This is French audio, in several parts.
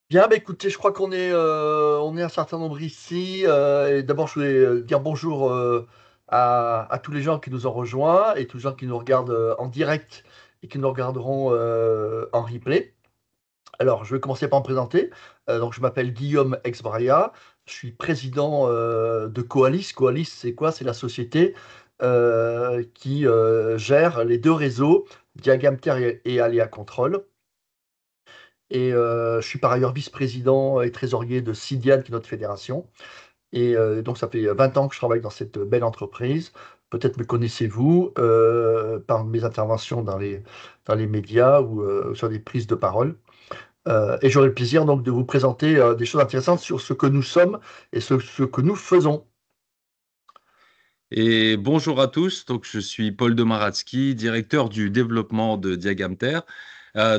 Bien, bah, écoutez, je crois qu'on est un certain nombre ici. Et d'abord, je voulais dire bonjour à tous les gens qui nous ont rejoints et tous les gens qui nous regardent en direct et qui nous regarderont en replay. Alors, je vais commencer par me présenter. Donc, je m'appelle Guillaume Exbraria. Je suis président de Coalis. Coalis, c'est quoi? C'est la société qui gère les deux réseaux, Diagamter et Aléa Control. Et je suis par ailleurs vice-président et trésorier de Sidian, qui est notre fédération. Et donc, ça fait 20 ans que je travaille dans cette belle entreprise. Peut-être me connaissez-vous par mes interventions dans les médias ou sur des prises de parole. Et j'aurai le plaisir donc de vous présenter des choses intéressantes sur ce que nous sommes et ce que nous faisons. Et bonjour à tous, donc je suis Paul Domaratsky, directeur du développement de Diagamter.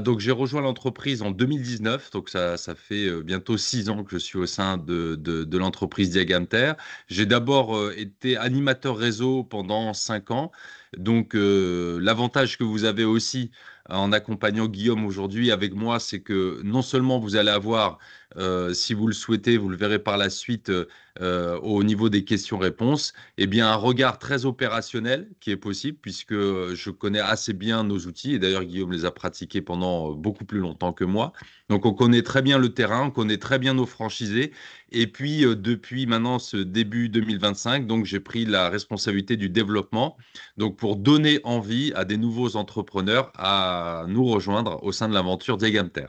Donc j'ai rejoint l'entreprise en 2019, donc ça fait bientôt 6 ans que je suis au sein de l'entreprise Diagamter. J'ai d'abord été animateur réseau pendant 5 ans. Donc l'avantage que vous avez aussi en accompagnant Guillaume aujourd'hui avec moi, c'est que non seulement vous allez avoir, si vous le souhaitez, vous le verrez par la suite au niveau des questions-réponses, eh bien, un regard très opérationnel qui est possible puisque je connais assez bien nos outils et d'ailleurs Guillaume les a pratiqués pendant beaucoup plus longtemps que moi. Donc on connaît très bien le terrain, on connaît très bien nos franchisés et puis depuis maintenant ce début 2025, donc j'ai pris la responsabilité du développement donc pour donner envie à des nouveaux entrepreneurs à nous rejoindre au sein de l'aventure Diagamter.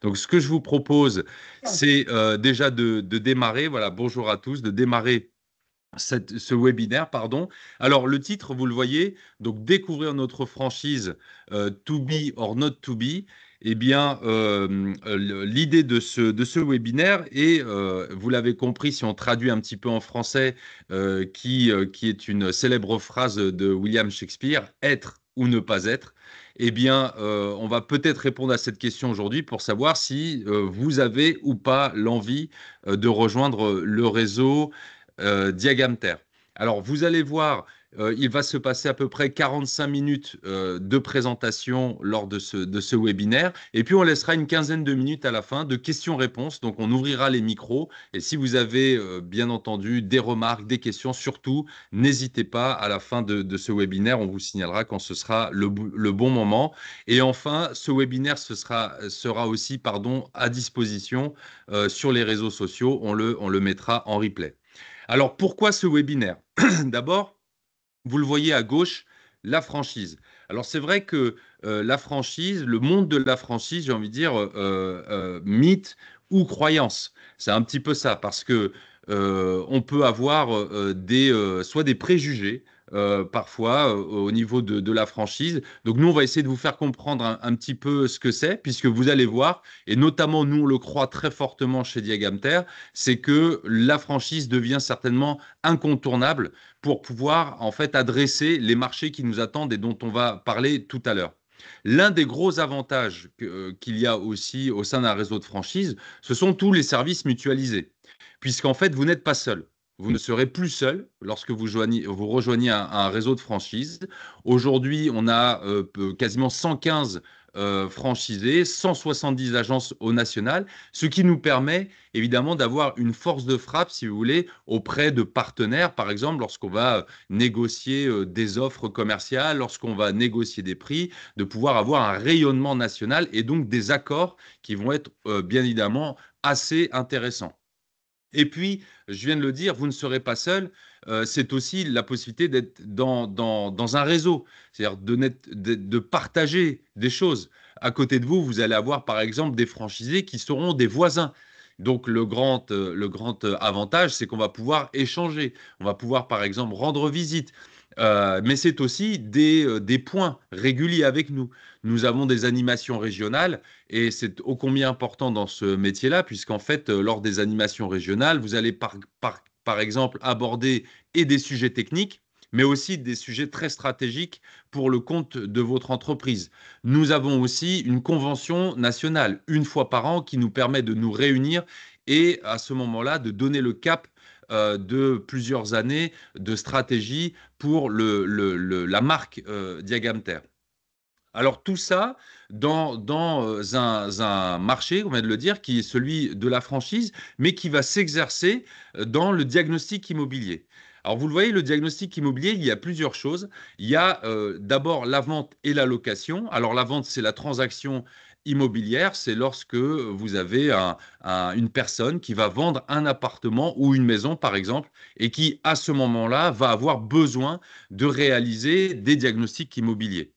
Donc, ce que je vous propose, c'est déjà de démarrer. Voilà, bonjour à tous, de démarrer ce webinaire, pardon. Alors, le titre, vous le voyez, donc découvrir notre franchise to be or not to be. Eh bien, l'idée de ce webinaire est, vous l'avez compris, si on traduit un petit peu en français, qui est une célèbre phrase de William Shakespeare, être ou ne pas être. Eh bien, on va peut-être répondre à cette question aujourd'hui pour savoir si vous avez ou pas l'envie de rejoindre le réseau Diagamter. Alors, vous allez voir, il va se passer à peu près 45 minutes de présentation lors de ce webinaire. Et puis, on laissera une quinzaine de minutes à la fin de questions-réponses. Donc, on ouvrira les micros. Et si vous avez, bien entendu, des remarques, des questions, surtout, n'hésitez pas à la fin de ce webinaire. On vous signalera quand ce sera le bon moment. Et enfin, ce webinaire sera aussi, pardon, à disposition sur les réseaux sociaux. On le mettra en replay. Alors, pourquoi ce webinaire? D'abord, vous le voyez à gauche, la franchise. Alors, c'est vrai que la franchise, le monde de la franchise, j'ai envie de dire, mythe ou croyance. C'est un petit peu ça, parce que on peut avoir soit des préjugés, parfois, au niveau de la franchise. Donc, nous, on va essayer de vous faire comprendre un petit peu ce que c'est, puisque vous allez voir, et notamment, nous, on le croit très fortement chez Diagamter, c'est que la franchise devient certainement incontournable pour pouvoir en fait adresser les marchés qui nous attendent et dont on va parler tout à l'heure. L'un des gros avantages qu'il y a aussi au sein d'un réseau de franchise, ce sont tous les services mutualisés, puisqu'en fait, vous n'êtes pas seul. Vous ne serez plus seul lorsque vous rejoignez un réseau de franchise. Aujourd'hui, on a quasiment 115 franchisés, 170 agences au national, ce qui nous permet évidemment d'avoir une force de frappe, si vous voulez, auprès de partenaires, par exemple, lorsqu'on va négocier des offres commerciales, lorsqu'on va négocier des prix, de pouvoir avoir un rayonnement national et donc des accords qui vont être bien évidemment assez intéressants. Et puis, je viens de le dire, vous ne serez pas seul. C'est aussi la possibilité d'être dans un réseau, c'est-à-dire de partager des choses. À côté de vous, vous allez avoir par exemple des franchisés qui seront des voisins. Donc le grand avantage, c'est qu'on va pouvoir échanger. On va pouvoir par exemple rendre visite. Mais c'est aussi des points réguliers avec nous. Nous avons des animations régionales et c'est ô combien important dans ce métier-là, puisqu'en fait, lors des animations régionales, vous allez par exemple aborder et des sujets techniques, mais aussi des sujets très stratégiques pour le compte de votre entreprise. Nous avons aussi une convention nationale, une fois par an, qui nous permet de nous réunir et à ce moment-là, de donner le cap de plusieurs années de stratégie pour la marque Diagamter. Alors tout ça dans un marché, on vient de le dire, qui est celui de la franchise, mais qui va s'exercer dans le diagnostic immobilier. Alors vous le voyez, le diagnostic immobilier, il y a plusieurs choses. Il y a d'abord la vente et la location. Alors la vente, c'est la transaction immobilière, c'est lorsque vous avez une personne qui va vendre un appartement ou une maison, par exemple, et qui, à ce moment-là, va avoir besoin de réaliser des diagnostics immobiliers.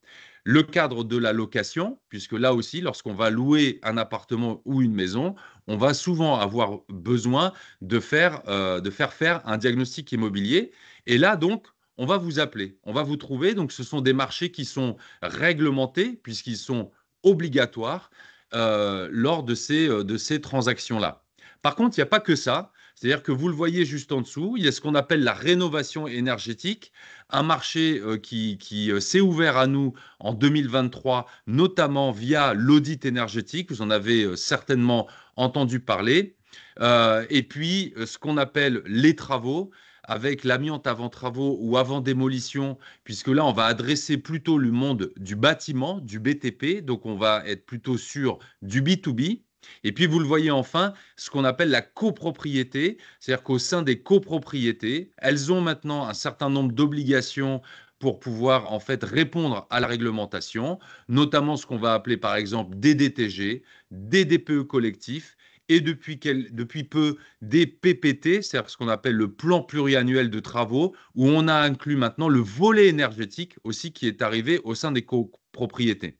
Le cadre de la location, puisque là aussi, lorsqu'on va louer un appartement ou une maison, on va souvent avoir besoin de faire un diagnostic immobilier. Et là, donc, on va vous appeler, on va vous trouver. Donc, ce sont des marchés qui sont réglementés, puisqu'ils sont obligatoires lors de ces transactions-là. Par contre, il n'y a pas que ça. C'est-à-dire que vous le voyez juste en dessous, il y a ce qu'on appelle la rénovation énergétique, un marché qui s'est ouvert à nous en 2023, notamment via l'audit énergétique. Vous en avez certainement entendu parler. Et puis, ce qu'on appelle les travaux, avec l'amiante avant travaux ou avant démolition, puisque là, on va adresser plutôt le monde du bâtiment, du BTP, donc on va être plutôt sur du B2B. Et puis, vous le voyez enfin, ce qu'on appelle la copropriété, c'est-à-dire qu'au sein des copropriétés, elles ont maintenant un certain nombre d'obligations pour pouvoir en fait répondre à la réglementation, notamment ce qu'on va appeler par exemple des DTG, des DPE collectifs et depuis peu des PPT, c'est-à-dire ce qu'on appelle le plan pluriannuel de travaux, où on a inclus maintenant le volet énergétique aussi qui est arrivé au sein des copropriétés.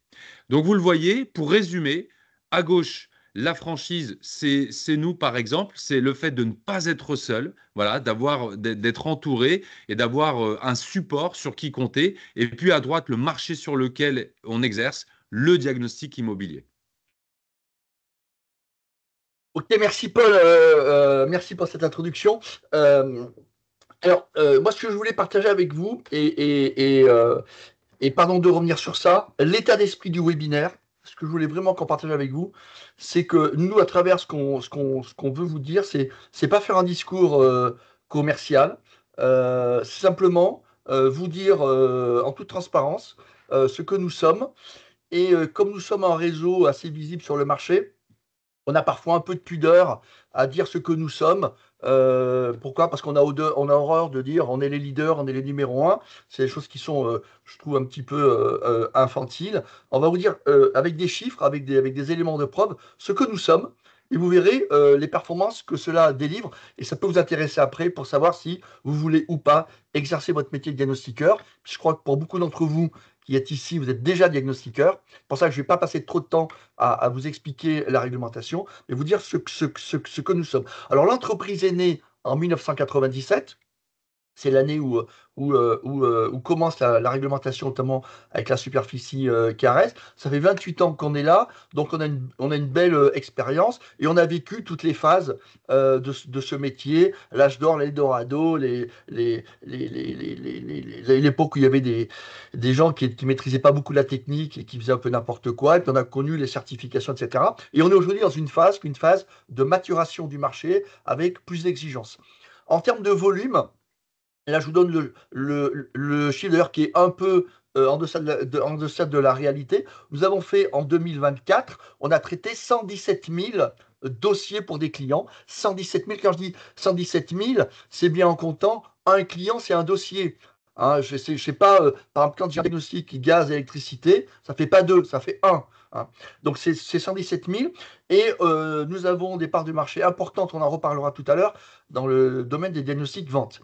Donc vous le voyez, pour résumer, à gauche, la franchise, c'est nous, par exemple, c'est le fait de ne pas être seul, voilà, d'être entouré et d'avoir un support sur qui compter. Et puis à droite, le marché sur lequel on exerce le diagnostic immobilier. Ok, merci Paul, merci pour cette introduction. Moi, ce que je voulais partager avec vous, et pardon de revenir sur ça, l'état d'esprit du webinaire, ce que je voulais vraiment qu'on partage avec vous, c'est que nous, à travers ce qu'on veut vous dire, c'est pas faire un discours commercial, c'est simplement vous dire en toute transparence ce que nous sommes. Et comme nous sommes un réseau assez visible sur le marché, on a parfois un peu de pudeur à dire ce que nous sommes. Pourquoi? Parce on a horreur de dire on est les leaders, on est les numéros un. C'est des choses qui sont, je trouve, un petit peu infantiles. On va vous dire avec des chiffres, avec des éléments de preuve, ce que nous sommes. Et vous verrez les performances que cela délivre. Et ça peut vous intéresser après pour savoir si vous voulez ou pas exercer votre métier de diagnostiqueur. Je crois que pour beaucoup d'entre vous qui êtes ici, vous êtes déjà diagnostiqueur. C'est pour ça que je ne vais pas passer trop de temps à vous expliquer la réglementation, mais vous dire ce que nous sommes. Alors, l'entreprise est née en 1997. C'est l'année où commence la réglementation, notamment avec la superficie carrée. Ça fait 28 ans qu'on est là, donc on a une belle expérience et on a vécu toutes les phases de ce métier, l'âge d'or, l'Eldorado, l'époque où il y avait des gens qui maîtrisaient pas beaucoup la technique et qui faisaient un peu n'importe quoi, et puis on a connu les certifications, etc. Et on est aujourd'hui dans une phase de maturation du marché avec plus d'exigences. En termes de volume, et là, je vous donne le chiffre d'ailleurs qui est un peu en deçà de la réalité. Nous avons fait en 2024, on a traité 117 000 dossiers pour des clients. 117 000, quand je dis 117 000, c'est bien en comptant un client, c'est un dossier. Hein, je sais pas, par exemple, quand j'ai un diagnostic gaz, électricité, ça fait pas deux, ça fait un. Hein. Donc c'est 117 000. Et nous avons des parts de marché importantes, on en reparlera tout à l'heure, dans le domaine des diagnostics ventes.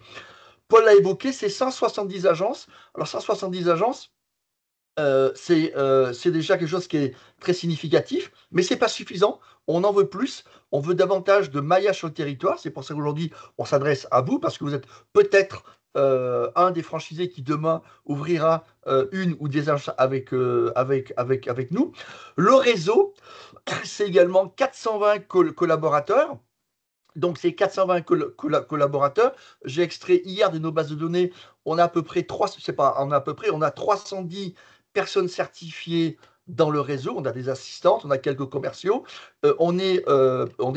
Paul l'a évoqué, c'est 170 agences. Alors 170 agences, c'est déjà quelque chose qui est très significatif, mais c'est pas suffisant. On en veut plus, on veut davantage de maillage sur le territoire. C'est pour ça qu'aujourd'hui, on s'adresse à vous, parce que vous êtes peut-être un des franchisés qui demain ouvrira une ou des agences avec nous. Le réseau, c'est également 420 collaborateurs. Donc, ces 420 collaborateurs, j'ai extrait hier de nos bases de données, on a à peu près 3, c'est pas, on a à peu près, on a 310 personnes certifiées dans le réseau, on a des assistantes, on a quelques commerciaux, on est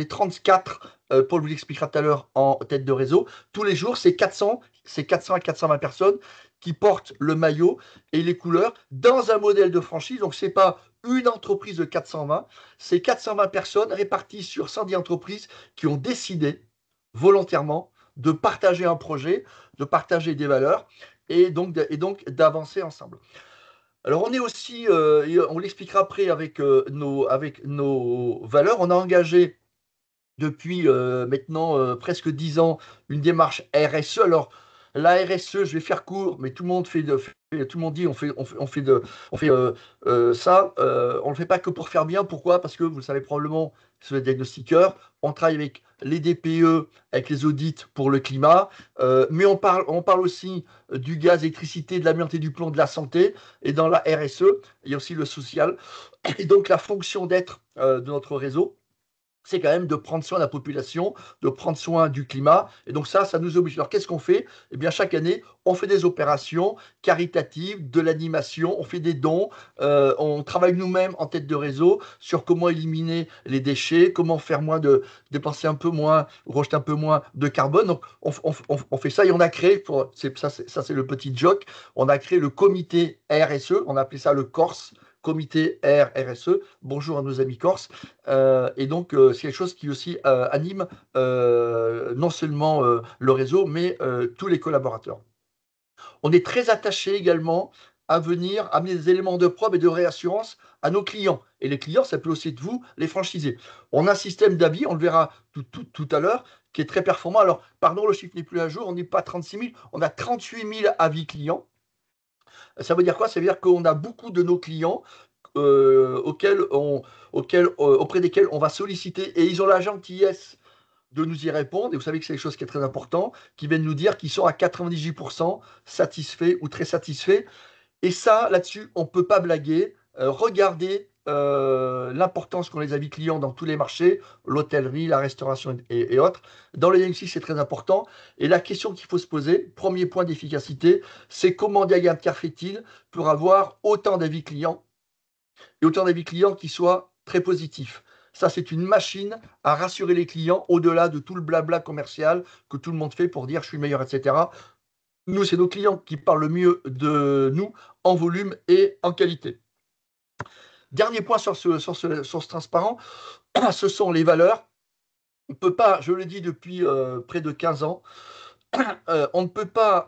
34, Paul vous l'expliquera tout à l'heure, en tête de réseau. Tous les jours, c'est 400 à 420 personnes qui porte le maillot et les couleurs dans un modèle de franchise. Donc, ce n'est pas une entreprise de 420, c'est 420 personnes réparties sur 110 entreprises qui ont décidé volontairement de partager un projet, de partager des valeurs et donc d'avancer ensemble. Alors on est aussi, on l'expliquera après avec nos valeurs, on a engagé depuis maintenant presque 10 ans une démarche RSE. Alors, la RSE, je vais faire court, mais tout le monde tout le monde dit ça. On ne le fait pas que pour faire bien. Pourquoi? Parce que vous le savez probablement, sur les diagnostiqueurs, on travaille avec les DPE, avec les audits pour le climat, mais on parle aussi du gaz, l'électricité, de l'amiante et du plomb, de la santé. Et dans la RSE, il y a aussi le social. Et donc, la fonction d'être de notre réseau, c'est quand même de prendre soin de la population, de prendre soin du climat. Et donc ça nous oblige. Alors qu'est-ce qu'on fait? Eh bien, chaque année, on fait des opérations caritatives, de l'animation, on fait des dons, on travaille nous-mêmes en tête de réseau sur comment éliminer les déchets, comment faire moins de dépenser un peu moins, rejeter un peu moins de carbone. Donc on fait ça et on a créé, ça c'est le petit joke, on a créé le comité RSE, on a appelé ça le Corse, comité RSE. Bonjour à nos amis corses. Et donc, c'est quelque chose qui aussi anime non seulement le réseau, mais tous les collaborateurs. On est très attaché également à venir amener des éléments de preuve et de réassurance à nos clients. Et les clients, ça peut aussi être vous, les franchisés. On a un système d'avis, on le verra tout à l'heure, qui est très performant. Alors, pardon, le chiffre n'est plus à jour, on n'est pas 36 000, on a 38 000 avis clients. Ça veut dire quoi? Ça veut dire qu'on a beaucoup de nos clients euh, auxquels on, auprès desquels on va solliciter, et ils ont la gentillesse de nous y répondre, et vous savez que c'est quelque chose qui est très important, qui viennent nous dire qu'ils sont à 98% satisfaits ou très satisfaits. Et ça, là-dessus, on ne peut pas blaguer. Regardez l'importance qu'ont les avis clients dans tous les marchés, l'hôtellerie, la restauration et autres. Dans le diagnostic, c'est très important. Et la question qu'il faut se poser, premier point d'efficacité, c'est comment Diagamter fait-il pour avoir autant d'avis clients et autant d'avis clients qui soient très positifs. Ça, c'est une machine à rassurer les clients au-delà de tout le blabla commercial que tout le monde fait pour dire je suis le meilleur, etc. Nous, c'est nos clients qui parlent le mieux de nous en volume et en qualité. Dernier point sur ce transparent, ce sont les valeurs. On ne peut pas, je le dis depuis près de 15 ans, on ne peut pas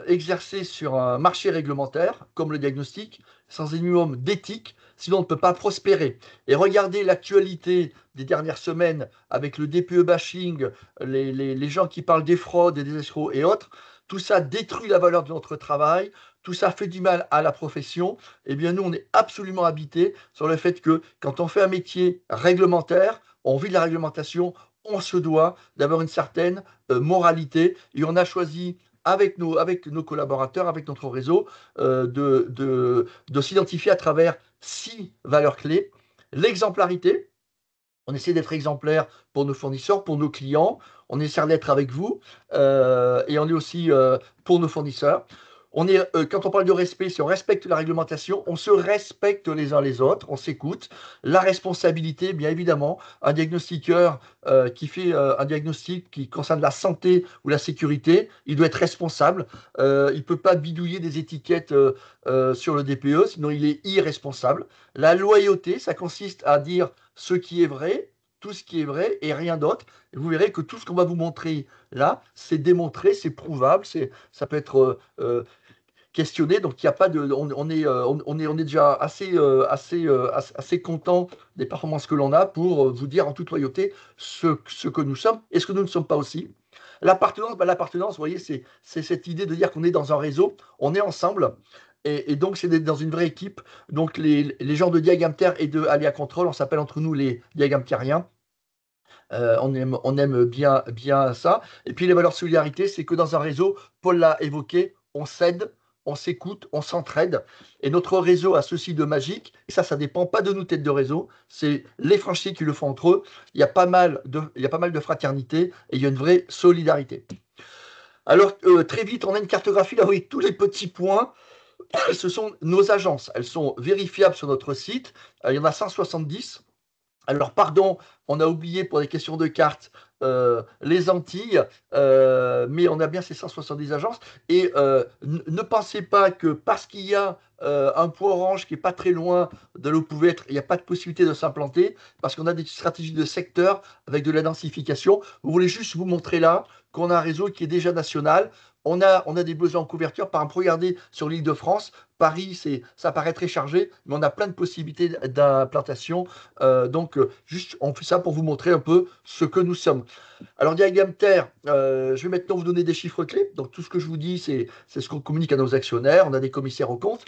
exercer sur un marché réglementaire comme le diagnostic sans un minimum d'éthique, sinon on ne peut pas prospérer. Et regardez l'actualité des dernières semaines avec le DPE bashing, les gens qui parlent des fraudes et des escrocs et autres. Tout ça détruit la valeur de notre travail, tout ça fait du mal à la profession. Eh bien, nous, on est absolument habités sur le fait que quand on fait un métier réglementaire, on vit de la réglementation, on se doit d'avoir une certaine moralité. Et on a choisi avec nos collaborateurs, avec notre réseau, de s'identifier à travers 6 valeurs clés. L'exemplarité, on essaie d'être exemplaire pour nos fournisseurs, pour nos clients, on essaie d'être avec vous, et on est aussi pour nos fournisseurs. Quand on parle de respect, c'est on respecte la réglementation, on se respecte les uns les autres, on s'écoute. La responsabilité, bien évidemment, un diagnostiqueur qui fait un diagnostic qui concerne la santé ou la sécurité, il doit être responsable. Il ne peut pas bidouiller des étiquettes sur le DPE, sinon il est irresponsable. La loyauté, ça consiste à dire ce qui est vrai, tout ce qui est vrai et rien d'autre. Et vous verrez que tout ce qu'on va vous montrer là, c'est démontré, c'est prouvable, ça peut être questionné. Donc il n'y a pas de, on est déjà assez content des performances que l'on a pour vous dire en toute loyauté ce que nous sommes et ce que nous ne sommes pas aussi. L'appartenance, vous voyez, c'est cette idée de dire qu'on est dans un réseau, on est ensemble. Et donc, c'est d'être dans une vraie équipe. Donc, les gens de Diagamter et de Alia Control, on s'appelle entre nous les Diagamteriens. On aime bien ça. Et puis, les valeurs de solidarité, c'est que dans un réseau, Paul l'a évoqué, on s'aide, on s'écoute, on s'entraide. Et notre réseau a ceci de magique. Et ça ne dépend pas de nous, têtes de réseau. C'est les franchisés qui le font entre eux. Il y a pas mal de fraternité et il y a une vraie solidarité. Alors, très vite, on a une cartographie là, oui, tous les petits points. Ce sont nos agences. Elles sont vérifiables sur notre site. Il y en a 170. Alors, pardon, on a oublié pour des questions de cartes les Antilles, mais on a bien ces 170 agences. Et ne pensez pas que parce qu'il y a un point orange qui est pas très loin de là où vous pouvez être, il n'y a pas de possibilité de s'implanter, parce qu'on a des stratégies de secteur avec de la densification. Vous voulez juste vous montrer là qu'on a un réseau qui est déjà national. On a des besoins en couverture. Par exemple, regardez sur l'île de France, Paris, ça paraît très chargé, mais on a plein de possibilités d'implantation. Juste, on fait ça pour vous montrer un peu ce que nous sommes. Alors, diagramme Terre, je vais maintenant vous donner des chiffres clés. Donc, tout ce que je vous dis, c'est ce qu'on communique à nos actionnaires. On a des commissaires aux comptes.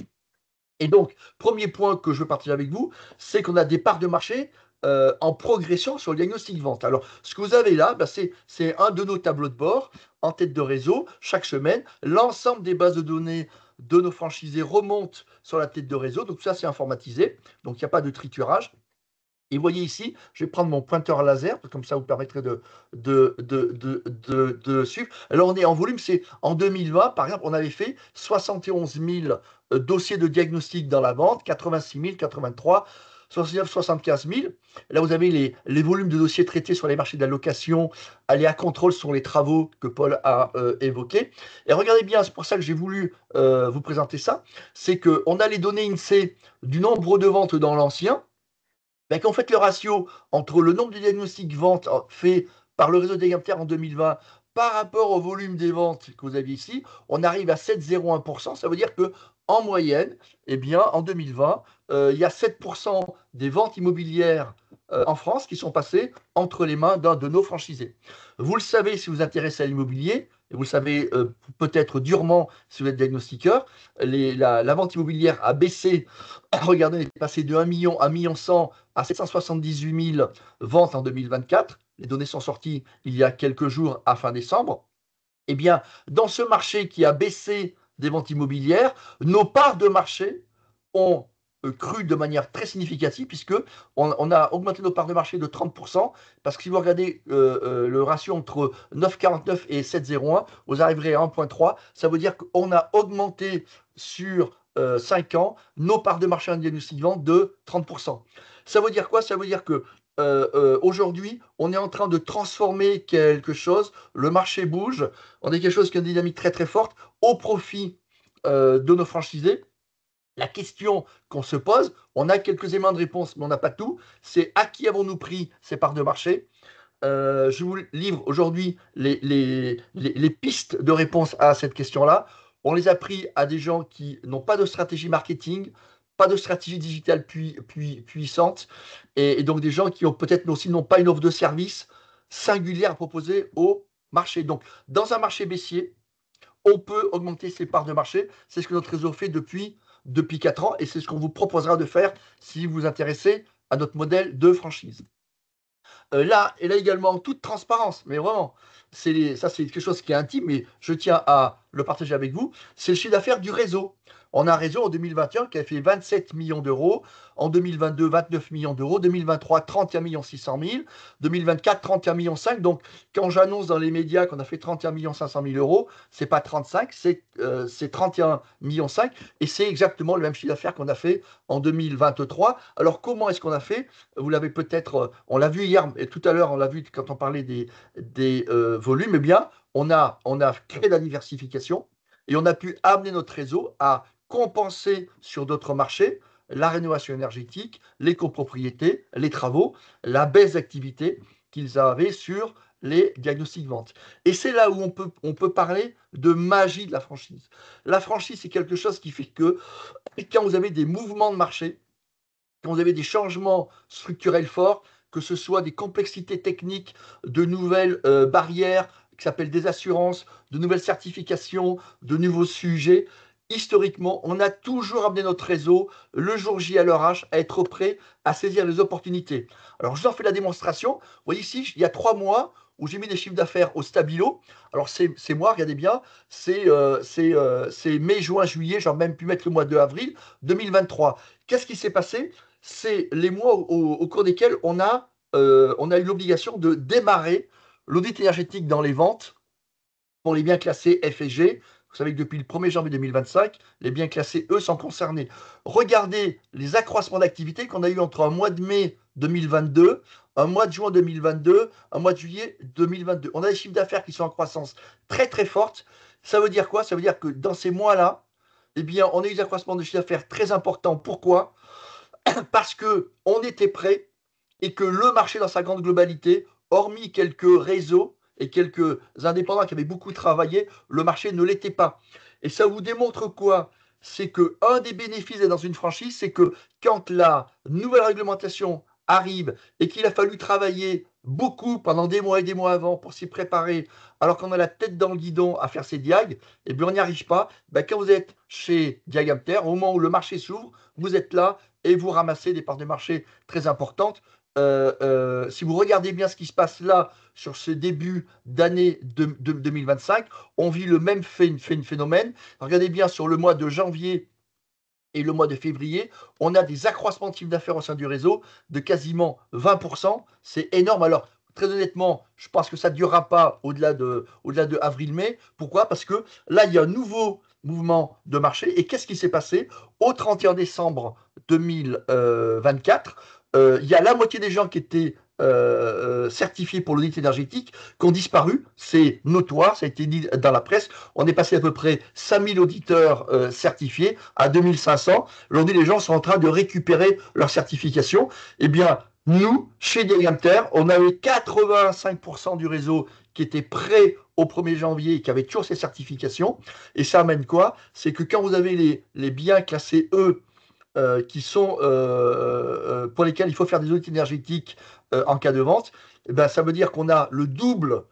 Et donc, premier point que je veux partager avec vous, c'est qu'on a des parts de marché en progression sur le diagnostic vente. Alors, ce que vous avez là, bah, c'est un de nos tableaux de bord en tête de réseau. Chaque semaine, l'ensemble des bases de données de nos franchisés remontent sur la tête de réseau. Donc, ça, c'est informatisé. Donc, il n'y a pas de triturage. Et vous voyez ici, je vais prendre mon pointeur laser, comme ça vous permettrait de suivre. Alors on est en volume, c'est en 2020, par exemple, on avait fait 71 000 dossiers de diagnostic dans la vente, 86 000, 83, 69, 75 000. Là, vous avez les volumes de dossiers traités sur les marchés de la location, aléa contrôle sur les travaux que Paul a évoqués. Et regardez bien, c'est pour ça que j'ai voulu vous présenter ça, c'est qu'on a les données INSEE du nombre de ventes dans l'ancien, ben, qu'en fait, le ratio entre le nombre de diagnostics ventes faits par le réseau des Gamters en 2020 par rapport au volume des ventes que vous aviez ici, on arrive à 7,01%. Ça veut dire que en moyenne, eh bien, en 2020, il y a 7% des ventes immobilières en France qui sont passées entre les mains d'un de nos franchisés. Vous le savez si vous vous intéressez à l'immobilier, et vous le savez peut-être durement si vous êtes diagnostiqueur, la vente immobilière a baissé. Regardez, on est passé de 1 million à 1 million 100 à 778 000 ventes en 2024. Les données sont sorties il y a quelques jours à fin décembre. Eh bien, dans ce marché qui a baissé des ventes immobilières, nos parts de marché ont cru de manière très significative puisque on a augmenté nos parts de marché de 30%, parce que si vous regardez le ratio entre 9,49 et 7,01, vous arriverez à 1,3. Ça veut dire qu'on a augmenté sur 5 ans nos parts de marché en diagnostic vente de 30%. Ça veut dire quoi? Ça veut dire que aujourd'hui, on est en train de transformer quelque chose, le marché bouge, on est quelque chose qui a une dynamique très très forte au profit de nos franchisés. La question qu'on se pose, on a quelques éléments de réponse, mais on n'a pas tout, c'est à qui avons-nous pris ces parts de marché? Je vous livre aujourd'hui les pistes de réponse à cette question-là. On les a pris à des gens qui n'ont pas de stratégie marketing, pas de stratégie digitale puissante, et donc des gens qui ont peut-être aussi n'ont pas une offre de service singulière à proposer au marché. Donc, dans un marché baissier, on peut augmenter ses parts de marché. C'est ce que notre réseau fait depuis 4 ans, et c'est ce qu'on vous proposera de faire si vous vous intéressez à notre modèle de franchise. Là, et là également, en toute transparence, mais vraiment, ça c'est quelque chose qui est intime, mais je tiens à le partager avec vous, c'est le chiffre d'affaires du réseau. On a un réseau en 2021 qui a fait 27 millions d'euros, en 2022 29 millions d'euros, 2023 31 millions 600 000, 2024 31 millions 5. Donc quand j'annonce dans les médias qu'on a fait 31 millions 500 000 euros, c'est pas 35, c'est 31 millions 5, et c'est exactement le même chiffre d'affaires qu'on a fait en 2023. Alors comment est-ce qu'on a fait? Vous l'avez peut-être, on l'a vu hier et tout à l'heure, on l'a vu quand on parlait des volumes. Eh bien, on a créé de la diversification et on a pu amener notre réseau à compenser sur d'autres marchés la rénovation énergétique, les copropriétés, les travaux, la baisse d'activité qu'ils avaient sur les diagnostics ventes. Et c'est là où on peut parler de magie de la franchise. La franchise, c'est quelque chose qui fait que quand vous avez des mouvements de marché, quand vous avez des changements structurels forts, que ce soit des complexités techniques, de nouvelles barrières qui s'appellent des assurances, de nouvelles certifications, de nouveaux sujets, historiquement, on a toujours amené notre réseau, le jour J à l'heure H, à être prêt à saisir les opportunités. Alors, je vous en fais la démonstration. Vous voyez ici, il y a 3 mois où j'ai mis des chiffres d'affaires au stabilo. Alors, c'est moi, regardez bien, c'est mai, juin, juillet, j'aurais même pu mettre le mois de avril 2023. Qu'est-ce qui s'est passé? C'est les mois au cours desquels on a eu l'obligation de démarrer l'audit énergétique dans les ventes pour les biens classés F et G, Vous savez que depuis le 1er janvier 2025, les biens classés E sont concernés. Regardez les accroissements d'activité qu'on a eu entre un mois de mai 2022, un mois de juin 2022, un mois de juillet 2022. On a des chiffres d'affaires qui sont en croissance très très forte. Ça veut dire quoi? Ça veut dire que dans ces mois-là, eh bien, on a eu des accroissements de chiffre d'affaires très importants. Pourquoi? Parce que on était prêt et que le marché dans sa grande globalité, hormis quelques réseaux et quelques indépendants qui avaient beaucoup travaillé, le marché ne l'était pas. Et ça vous démontre quoi? C'est que un des bénéfices d'être dans une franchise, c'est que quand la nouvelle réglementation arrive et qu'il a fallu travailler beaucoup pendant des mois et des mois avant pour s'y préparer, alors qu'on a la tête dans le guidon à faire ses diags, et bien on n'y arrive pas. Ben, quand vous êtes chez Diagamter, au moment où le marché s'ouvre, vous êtes là et vous ramassez des parts de marché très importantes. Si vous regardez bien ce qui se passe là sur ce début d'année 2025, on vit le même phénomène. Regardez bien sur le mois de janvier et le mois de février, on a des accroissements de chiffre d'affaires au sein du réseau de quasiment 20%. C'est énorme. Alors, très honnêtement, je pense que ça ne durera pas au-delà de avril-mai. Pourquoi? Parce que là, il y a un nouveau mouvement de marché. Et qu'est-ce qui s'est passé? Au 31 décembre 2024, il y a la moitié des gens qui étaient certifiés pour l'audit énergétique qui ont disparu. C'est notoire, ça a été dit dans la presse. On est passé à peu près 5000 auditeurs certifiés à 2500. Aujourd'hui, les gens sont en train de récupérer leur certification. Eh bien, nous, chez Diagamter, on avait 85% du réseau qui était prêt au 1er janvier et qui avait toujours ses certifications. Et ça amène quoi? C'est que quand vous avez les biens classés E qui sont pour lesquels il faut faire des audits énergétiques en cas de vente, eh ben, ça veut dire qu'on a le double,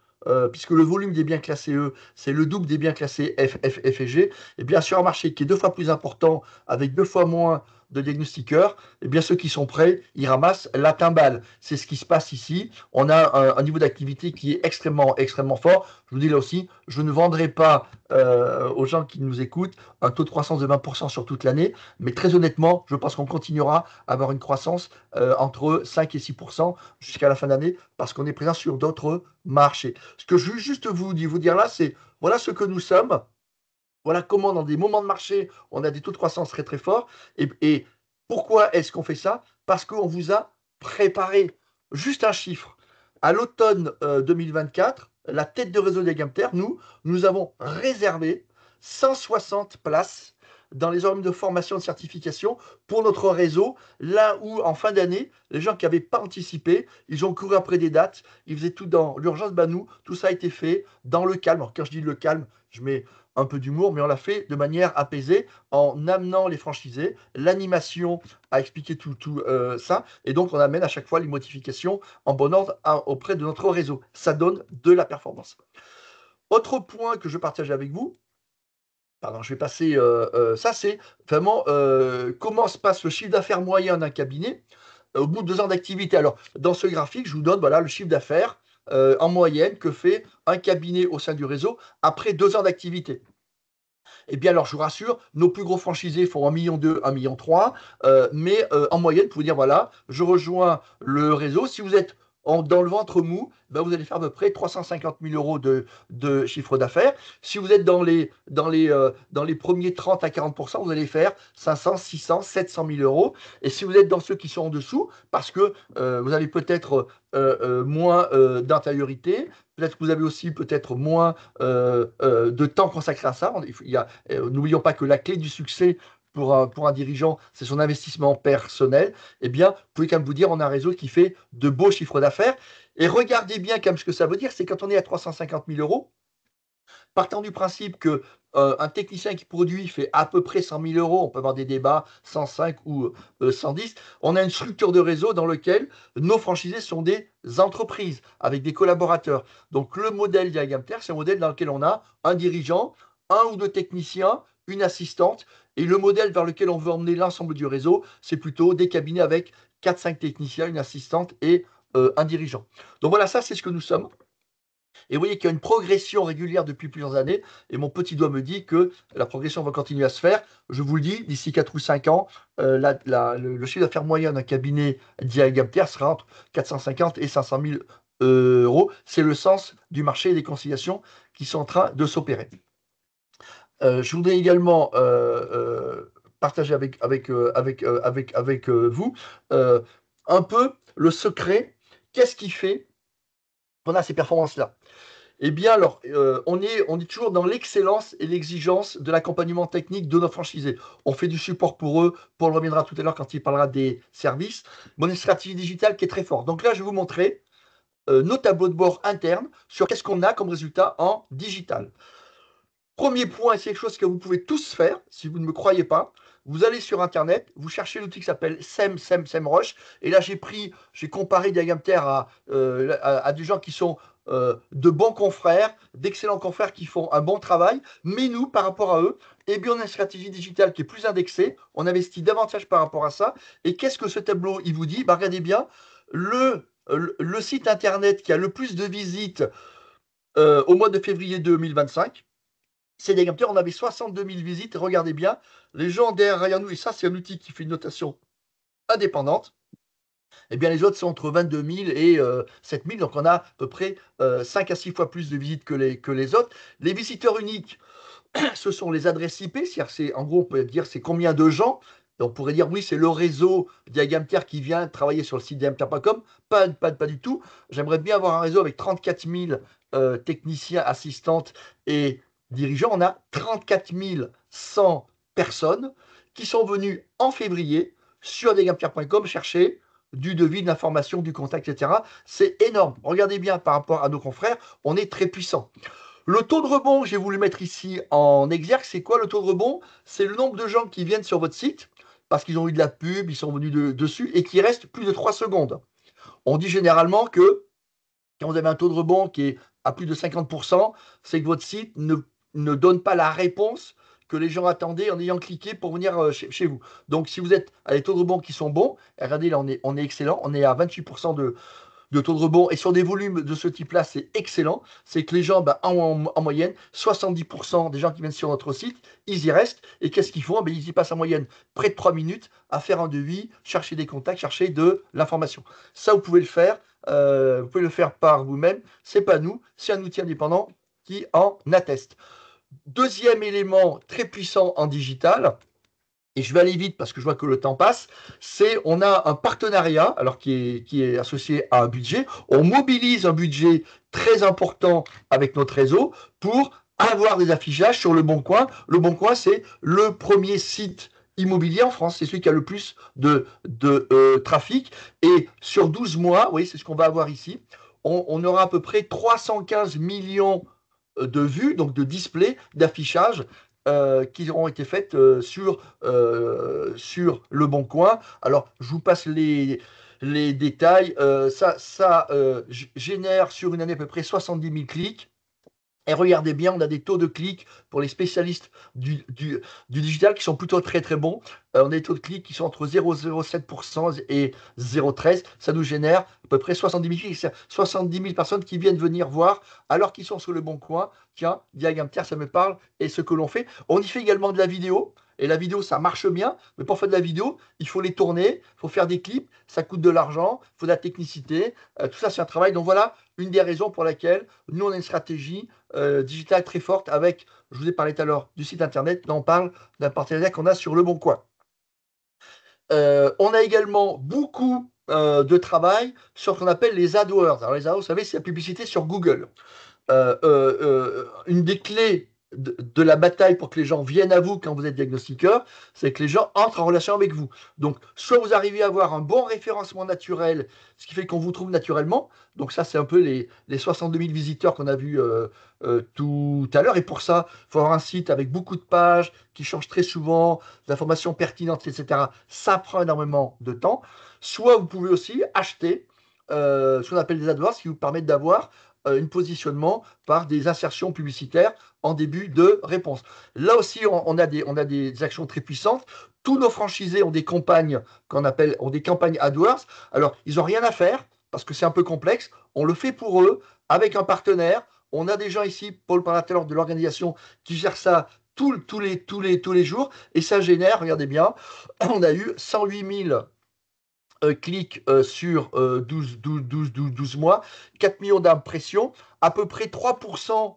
puisque le volume des biens classés E, c'est le double des biens classés F et G. Et bien sur un marché qui est 2 fois plus important, avec 2 fois moins de diagnostiqueurs, eh bien ceux qui sont prêts, ils ramassent la timbale. C'est ce qui se passe ici. On a un niveau d'activité qui est extrêmement, extrêmement fort. Je vous dis là aussi, je ne vendrai pas aux gens qui nous écoutent un taux de croissance de 20% sur toute l'année, mais très honnêtement, je pense qu'on continuera à avoir une croissance entre 5 et 6% jusqu'à la fin d'année parce qu'on est présent sur d'autres marchés. Ce que je veux juste vous dire là, c'est voilà ce que nous sommes. Voilà comment, dans des moments de marché, on a des taux de croissance très très forts. Et pourquoi est-ce qu'on fait ça? Parce qu'on vous a préparé. Juste un chiffre. À l'automne 2024, la tête de réseau des Gamter, nous avons réservé 160 places dans les organismes de formation et de certification pour notre réseau, là où en fin d'année, les gens qui n'avaient pas anticipé, ils ont couru après des dates, ils faisaient tout dans l'urgence. Bah nous, tout ça a été fait dans le calme. Alors quand je dis le calme, je mets un peu d'humour, mais on l'a fait de manière apaisée en amenant les franchisés, l'animation à expliquer tout ça, et donc on amène à chaque fois les modifications en bon ordre auprès de notre réseau. Ça donne de la performance. Autre point que je partage avec vous, pardon, je vais passer, ça c'est vraiment comment se passe le chiffre d'affaires moyen d'un cabinet au bout de 2 ans d'activité. Alors, dans ce graphique, je vous donne voilà, le chiffre d'affaires en moyenne que fait un cabinet au sein du réseau après 2 ans d'activité. Eh bien, alors, je vous rassure, nos plus gros franchisés font 1,2 million, 1,3 million, mais en moyenne, pour vous dire, voilà, je rejoins le réseau. Si vous êtes dans le ventre mou, ben vous allez faire à peu près 350 000 euros de chiffre d'affaires. Si vous êtes dans les premiers 30 à 40%, vous allez faire 500, 600, 700 000 euros. Et si vous êtes dans ceux qui sont en dessous, parce que vous avez peut-être moins d'intériorité, peut-être que vous avez aussi peut-être moins de temps consacré à ça. N'oublions pas que la clé du succès pour un dirigeant, c'est son investissement personnel. Eh bien, vous pouvez quand même vous dire, on a un réseau qui fait de beaux chiffres d'affaires. Et regardez bien quand même ce que ça veut dire, c'est quand on est à 350 000 euros, partant du principe que un technicien qui produit fait à peu près 100 000 euros, on peut avoir des débats 105 ou 110, on a une structure de réseau dans lequel nos franchisés sont des entreprises avec des collaborateurs. Donc le modèle Diagamter, c'est un modèle dans lequel on a un dirigeant, un ou deux techniciens, une assistante, et le modèle vers lequel on veut emmener l'ensemble du réseau, c'est plutôt des cabinets avec 4-5 techniciens, une assistante et un dirigeant. Donc voilà, ça c'est ce que nous sommes. Et vous voyez qu'il y a une progression régulière depuis plusieurs années. Et mon petit doigt me dit que la progression va continuer à se faire. Je vous le dis, d'ici 4 ou 5 ans, le chiffre d'affaires moyen d'un cabinet Diagamter sera entre 450 et 500 000 euros. C'est le sens du marché des conciliations qui sont en train de s'opérer. Je voudrais également partager avec vous euh, un peu le secret. Qu'est-ce qui fait qu'on a ces performances-là? Eh bien, alors, on est toujours dans l'excellence et l'exigence de l'accompagnement technique de nos franchisés. On fait du support pour eux. Paul reviendra tout à l'heure quand il parlera des services. Mon stratégie digitale qui est très forte. Donc là, je vais vous montrer nos tableaux de bord internes sur qu'est-ce qu'on a comme résultat en digital. Premier point, c'est quelque chose que vous pouvez tous faire, si vous ne me croyez pas. Vous allez sur Internet, vous cherchez l'outil qui s'appelle SEMrush. Et là, j'ai comparé Diagamter à des gens qui sont de bons confrères, d'excellents confrères qui font un bon travail. Mais nous, par rapport à eux, eh bien, on a une stratégie digitale qui est plus indexée. On investit davantage par rapport à ça. Et qu'est-ce que ce tableau, il vous dit? Bah, regardez bien, le site Internet qui a le plus de visites au mois de février 2025, c'est des capteurs, on avait 62 000 visites. Regardez bien, les gens derrière nous, et ça, c'est un outil qui fait une notation indépendante. Eh bien, les autres sont entre 22 000 et 7 000. Donc, on a à peu près 5 à 6 fois plus de visites que les autres. Les visiteurs uniques, ce sont les adresses IP. C'est, en gros, on peut dire c'est combien de gens. Et on pourrait dire, oui, c'est le réseau Diagamter qui vient travailler sur le site diagamter.com. Pas du tout. J'aimerais bien avoir un réseau avec 34 000 techniciens, assistantes et dirigeants. On a 34 100 personnes qui sont venues en février sur diagamter.com chercher du devis, de l'information, du contact, etc. C'est énorme. Regardez bien par rapport à nos confrères, on est très puissant. Le taux de rebond, j'ai voulu mettre ici en exergue, c'est quoi le taux de rebond? C'est le nombre de gens qui viennent sur votre site parce qu'ils ont eu de la pub, ils sont venus dessus et qui restent plus de 3 secondes. On dit généralement que quand vous avez un taux de rebond qui est à plus de 50%, c'est que votre site ne donne pas la réponse que les gens attendaient en ayant cliqué pour venir chez vous. Donc, si vous êtes à des taux de rebond qui sont bons, regardez, là, on est excellent. On est à 28% de taux de rebond. Et sur des volumes de ce type-là, c'est excellent. C'est que les gens, bah, en moyenne, 70% des gens qui viennent sur notre site, ils y restent. Et qu'est-ce qu'ils font? Ils y passent en moyenne près de 3 minutes à faire un devis, chercher des contacts, chercher de l'information. Ça, vous pouvez le faire. Vous pouvez le faire par vous-même. C'est pas nous, c'est un outil indépendant qui en atteste. Deuxième élément très puissant en digital, et je vais aller vite parce que je vois que le temps passe, c'est on a un partenariat, alors qui est associé à un budget. On mobilise un budget très important avec notre réseau pour avoir des affichages sur Le Bon Coin. Le Bon Coin, c'est le premier site immobilier en France. C'est celui qui a le plus de trafic. Et sur 12 mois, oui, c'est ce qu'on va avoir ici, on aura à peu près 315 millions de vues, donc de displays, d'affichage qui auront été faites sur Le Bon Coin. Alors, je vous passe les détails. Ça génère sur une année à peu près 70 000 clics. Et regardez bien, on a des taux de clics pour les spécialistes du digital qui sont plutôt très très bons. On a des taux de clics qui sont entre 0,07% et 0,13%. Ça nous génère à peu près 70 000 clics. 70 000 personnes qui viennent venir voir alors qu'ils sont sur Le Bon Coin. Tiens, Diagamter, ça me parle. Et ce que l'on fait. On y fait également de la vidéo. Et la vidéo, ça marche bien. Mais pour faire de la vidéo, il faut les tourner, il faut faire des clips. Ça coûte de l'argent, il faut de la technicité. Tout ça, c'est un travail. Donc voilà une des raisons pour laquelle nous, on a une stratégie digitale très forte avec, je vous ai parlé tout à l'heure du site internet, là on parle d'un partenariat qu'on a sur Le Bon Coin. On a également beaucoup de travail sur ce qu'on appelle les AdWords. Alors les AdWords, vous savez, c'est la publicité sur Google. Une des clés de la bataille pour que les gens viennent à vous quand vous êtes diagnostiqueur, c'est que les gens entrent en relation avec vous. Donc, soit vous arrivez à avoir un bon référencement naturel, ce qui fait qu'on vous trouve naturellement. Donc ça, c'est un peu les 62 000 visiteurs qu'on a vus tout à l'heure. Et pour ça, il faut avoir un site avec beaucoup de pages qui changent très souvent, des informations pertinentes, etc. Ça prend énormément de temps. Soit vous pouvez aussi acheter ce qu'on appelle des AdWords, qui vous permettent d'avoir un positionnement par des insertions publicitaires en début de réponse. Là aussi, on a des actions très puissantes. Tous nos franchisés ont des campagnes ont des campagnes AdWords. Alors, ils n'ont rien à faire parce que c'est un peu complexe. On le fait pour eux avec un partenaire. On a des gens ici, Paul parlait tout à l'heure de l'organisation, qui gère ça tous les jours. Et ça génère, regardez bien, on a eu 108 000 clics sur 12 mois, 4 millions d'impressions, à peu près 3%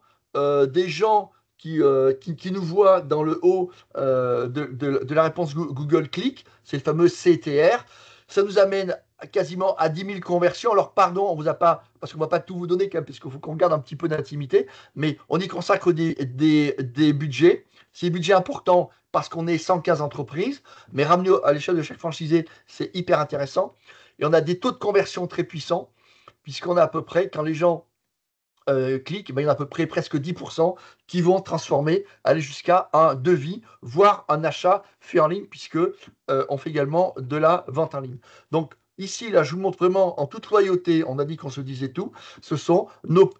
des gens qui nous voit dans le haut de la réponse Google Click, c'est le fameux CTR. Ça nous amène quasiment à 10 000 conversions. Alors, pardon, on vous a pas, parce qu'on ne va pas tout vous donner, quand même, parce qu'il faut qu'on garde un petit peu d'intimité, mais on y consacre des budgets. C'est des budgets importants parce qu'on est 115 entreprises, mais ramené à l'échelle de chaque franchisé, c'est hyper intéressant. Et on a des taux de conversion très puissants, puisqu'on a à peu près, quand les gens cliquent, ben, il y en a à peu près presque 10% qui vont transformer, aller jusqu'à un devis, voire un achat fait en ligne, puisque on fait également de la vente en ligne. Donc, ici, là, je vous montre vraiment en toute loyauté, on a dit qu'on se disait tout, ce sont nos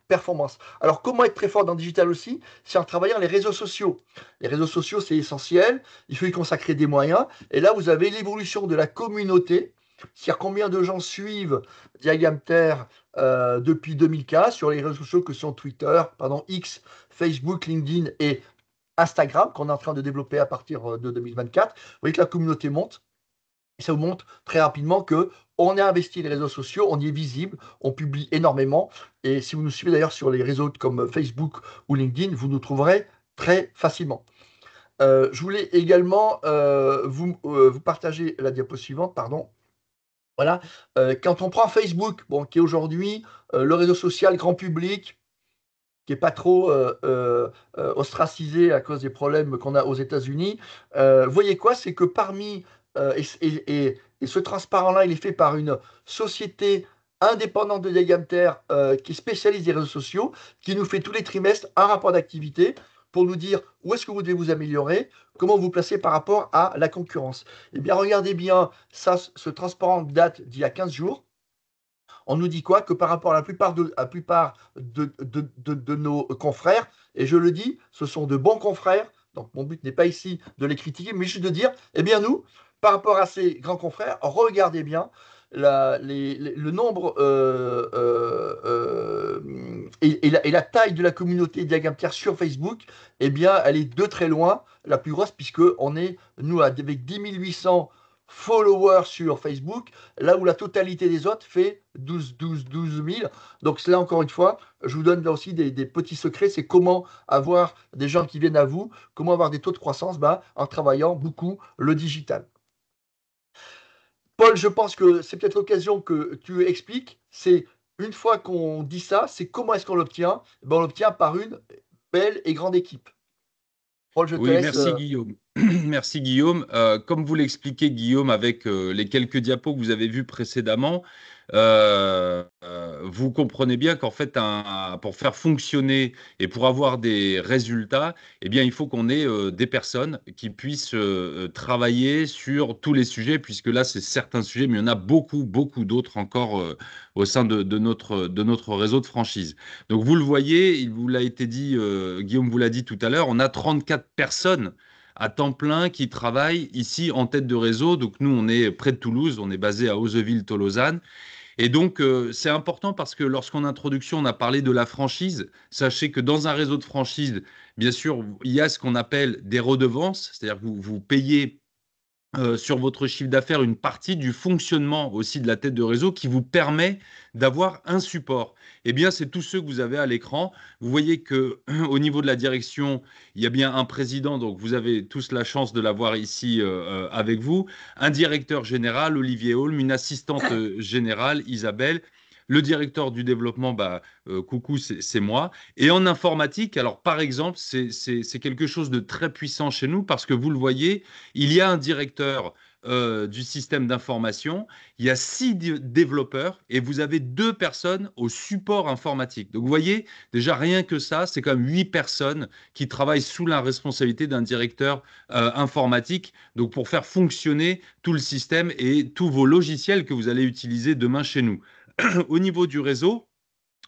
performances. Alors, comment être très fort dans le digital aussi? C'est en travaillant les réseaux sociaux. Les réseaux sociaux, c'est essentiel, il faut y consacrer des moyens. Et là, vous avez l'évolution de la communauté, c'est-à-dire combien de gens suivent Diagamter depuis 2015 sur les réseaux sociaux que sont Twitter, pardon, X, Facebook, LinkedIn et Instagram, qu'on est en train de développer à partir de 2024. Vous voyez que la communauté monte. Et ça vous montre très rapidement que on a investi les réseaux sociaux, on y est visible, on publie énormément. Et si vous nous suivez d'ailleurs sur les réseaux comme Facebook ou LinkedIn, vous nous trouverez très facilement. Je voulais également vous partager la diapo suivante, pardon. Voilà. Quand on prend Facebook, bon, qui est aujourd'hui le réseau social grand public, qui n'est pas trop ostracisé à cause des problèmes qu'on a aux États-Unis, vous voyez quoi? C'est que parmi, et ce transparent-là, il est fait par une société indépendante de Diagamter qui est spécialiste des réseaux sociaux, qui nous fait tous les trimestres un rapport d'activité pour nous dire où est-ce que vous devez vous améliorer, comment vous placez par rapport à la concurrence. Eh bien, regardez bien, ça, ce transparent date d'il y a 15 jours. On nous dit quoi? Que par rapport à la plupart de nos confrères, et je le dis, ce sont de bons confrères, donc mon but n'est pas ici de les critiquer, mais juste de dire, eh bien nous, par rapport à ces grands confrères, regardez bien le nombre et la taille de la communauté Diagamter sur Facebook, eh bien, elle est de très loin la plus grosse, puisque on est, nous, avec 10 800 followers sur Facebook, là où la totalité des autres fait 12 000. Donc là, encore une fois, je vous donne là aussi des petits secrets, c'est comment avoir des gens qui viennent à vous, comment avoir des taux de croissance en travaillant beaucoup le digital. Paul, je pense que c'est peut-être l'occasion que tu expliques, c'est une fois qu'on dit ça, c'est comment est-ce qu'on l'obtient? Ben, on l'obtient par une belle et grande équipe. Paul, je te Oui, laisse. merci Guillaume. Merci Guillaume. Comme vous l'expliquez Guillaume avec les quelques diapos que vous avez vus précédemment, vous comprenez bien qu'en fait, pour faire fonctionner et pour avoir des résultats, eh bien, il faut qu'on ait des personnes qui puissent travailler sur tous les sujets, puisque là, c'est certains sujets, mais il y en a beaucoup, beaucoup d'autres encore au sein de notre réseau de franchise. Donc, vous le voyez, il vous l'a été dit, Guillaume vous l'a dit tout à l'heure, on a 34 personnes à temps plein qui travaillent ici en tête de réseau. Donc, nous, on est près de Toulouse, on est basé à Hauzeville-Tolosane. Et donc, c'est important parce que lorsqu'en introduction, on a parlé de la franchise, sachez que dans un réseau de franchise, bien sûr, il y a ce qu'on appelle des redevances, c'est-à-dire que vous payez sur votre chiffre d'affaires une partie du fonctionnement aussi de la tête de réseau qui vous permet d'avoir un support. Eh bien, c'est tous ceux que vous avez à l'écran. Vous voyez que au niveau de la direction, il y a bien un président, donc vous avez tous la chance de l'avoir ici avec vous, un directeur général, Olivier Holm, une assistante générale, Isabelle. Le directeur du développement, coucou, c'est moi. Et en informatique, alors par exemple, c'est quelque chose de très puissant chez nous parce que vous le voyez, il y a un directeur du système d'information, il y a 6 développeurs et vous avez 2 personnes au support informatique. Donc vous voyez, déjà rien que ça, c'est quand même 8 personnes qui travaillent sous la responsabilité d'un directeur informatique, donc pour faire fonctionner tout le système et tous vos logiciels que vous allez utiliser demain chez nous. Au niveau du réseau,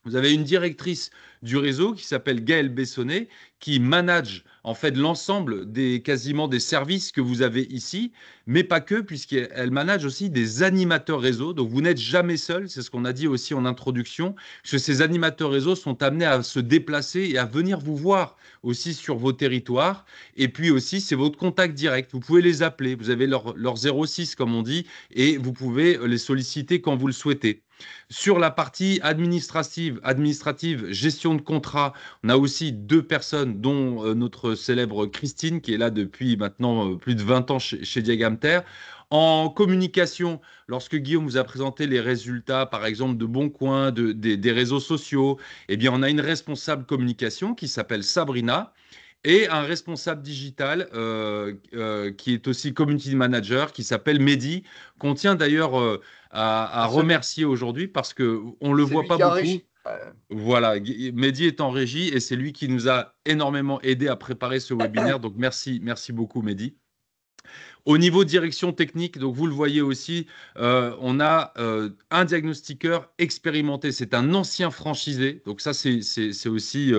vous avez une directrice du réseau qui s'appelle Gaëlle Bessonnet, qui manage en fait l'ensemble quasiment des services que vous avez ici, mais pas que, puisqu'elle manage aussi des animateurs réseau. Donc vous n'êtes jamais seul, c'est ce qu'on a dit aussi en introduction, parce que ces animateurs réseau sont amenés à se déplacer et à venir vous voir aussi sur vos territoires. Et puis aussi, c'est votre contact direct. Vous pouvez les appeler, vous avez leur 06 comme on dit, et vous pouvez les solliciter quand vous le souhaitez. Sur la partie administrative, gestion de contrat, on a aussi deux personnes, dont notre célèbre Christine, qui est là depuis maintenant plus de 20 ans chez Diagamter. En communication, lorsque Guillaume vous a présenté les résultats, par exemple, de Boncoin, des réseaux sociaux, eh bien, on a une responsable communication qui s'appelle Sabrina et un responsable digital qui est aussi community manager qui s'appelle Mehdi, qu'on tient d'ailleurs à Absolument. remercier aujourd'hui parce que on le C'est voit lui pas qui a beaucoup. régi. Voilà, Mehdi est en régie et c'est lui qui nous a énormément aidé à préparer ce webinaire. Donc merci, merci beaucoup Mehdi. Au niveau direction technique, donc vous le voyez aussi, on a un diagnostiqueur expérimenté. C'est un ancien franchisé. Donc ça, c'est aussi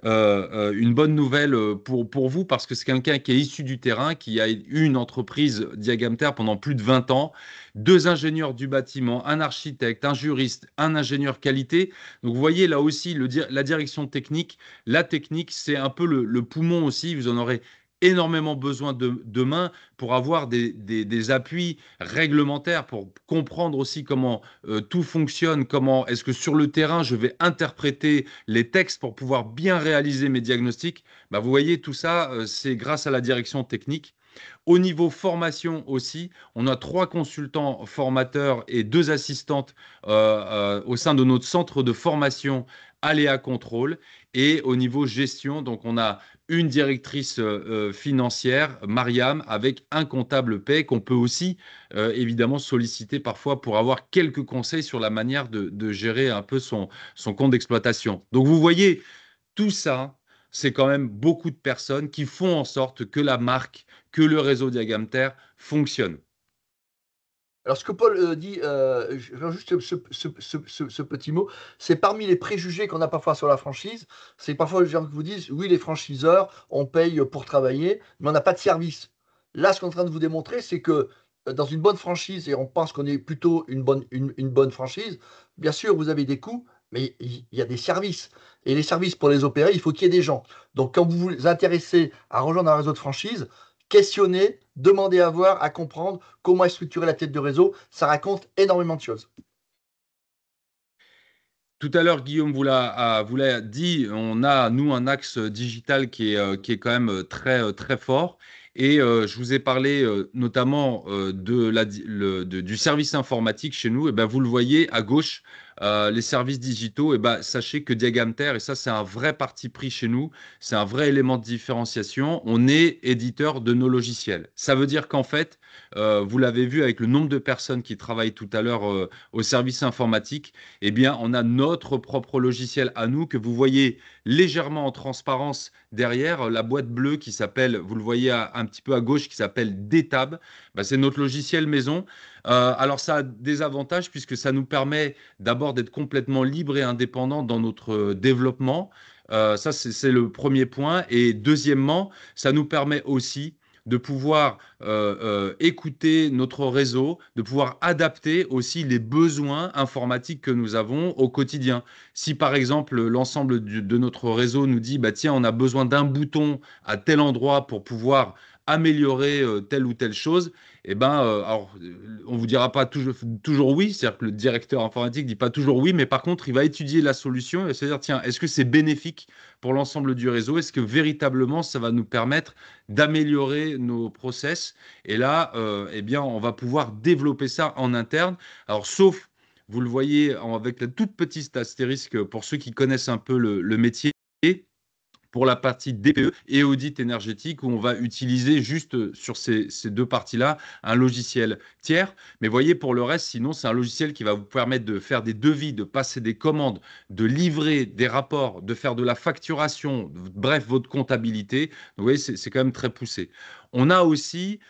une bonne nouvelle pour vous parce que c'est quelqu'un qui est issu du terrain, qui a eu une entreprise Diagamter pendant plus de 20 ans, deux ingénieurs du bâtiment, un architecte, un juriste, un ingénieur qualité. Donc vous voyez là aussi la direction technique. La technique, c'est un peu le poumon aussi. Vous en aurez énormément besoin demain pour avoir des appuis réglementaires, pour comprendre aussi comment tout fonctionne, comment est-ce que sur le terrain, je vais interpréter les textes pour pouvoir bien réaliser mes diagnostics. Bah, vous voyez, tout ça, c'est grâce à la direction technique. Au niveau formation aussi, on a trois consultants formateurs et deux assistantes au sein de notre centre de formation Aléa Contrôle. Et au niveau gestion, donc on a une directrice financière, Mariam, avec un comptable paie qu'on peut aussi évidemment solliciter parfois pour avoir quelques conseils sur la manière de gérer un peu son compte d'exploitation. Donc vous voyez, tout ça, c'est quand même beaucoup de personnes qui font en sorte que la marque, que le réseau Diagamter fonctionne. Alors, ce que Paul dit, je rajoute juste ce petit mot, c'est parmi les préjugés qu'on a parfois sur la franchise. C'est parfois les gens qui vous disent, oui, les franchiseurs, on paye pour travailler, mais on n'a pas de service. Là, ce qu'on est en train de vous démontrer, c'est que dans une bonne franchise, et on pense qu'on est plutôt une bonne franchise, bien sûr, vous avez des coûts, mais il y a des services. Et les services, pour les opérer, il faut qu'il y ait des gens. Donc, quand vous vous intéressez à rejoindre un réseau de franchise, questionnez, demandez à voir, à comprendre comment est structurée la tête de réseau. Ça raconte énormément de choses. Tout à l'heure, Guillaume vous l'a dit, on a, nous, un axe digital qui est quand même très fort. Et je vous ai parlé notamment du service informatique chez nous. Et ben, vous le voyez à gauche, les services digitaux. Et ben, sachez que Diagamter, et ça, c'est un vrai parti pris chez nous, c'est un vrai élément de différenciation. On est éditeur de nos logiciels. Ça veut dire qu'en fait, vous l'avez vu avec le nombre de personnes qui travaillent tout à l'heure au service informatique, eh bien, on a notre propre logiciel à nous que vous voyez légèrement en transparence derrière, la boîte bleue qui s'appelle, vous le voyez un petit peu à gauche, qui s'appelle DTAB. Bah, c'est notre logiciel maison. Alors, ça a des avantages puisque ça nous permet d'abord d'être complètement libre et indépendant dans notre développement. Ça, c'est le premier point. Et deuxièmement, ça nous permet aussi de pouvoir écouter notre réseau, de pouvoir adapter aussi les besoins informatiques que nous avons au quotidien. Si par exemple l'ensemble de notre réseau nous dit, bah, tiens, on a besoin d'un bouton à tel endroit pour pouvoir améliorer telle ou telle chose, eh ben, on vous dira pas toujours oui, c'est-à-dire que le directeur informatique dit pas toujours oui, mais par contre, il va étudier la solution et se dire, tiens, est-ce que c'est bénéfique pour l'ensemble du réseau? Est-ce que véritablement ça va nous permettre d'améliorer nos process? Et là, eh bien, on va pouvoir développer ça en interne. Alors, sauf, vous le voyez avec la toute petite astérisque pour ceux qui connaissent un peu le métier, pour la partie DPE et audit énergétique, où on va utiliser juste sur ces deux parties-là un logiciel tiers. Mais voyez, pour le reste, sinon, c'est un logiciel qui va vous permettre de faire des devis, de passer des commandes, de livrer des rapports, de faire de la facturation, bref, votre comptabilité. Donc, vous voyez, c'est quand même très poussé. On a aussi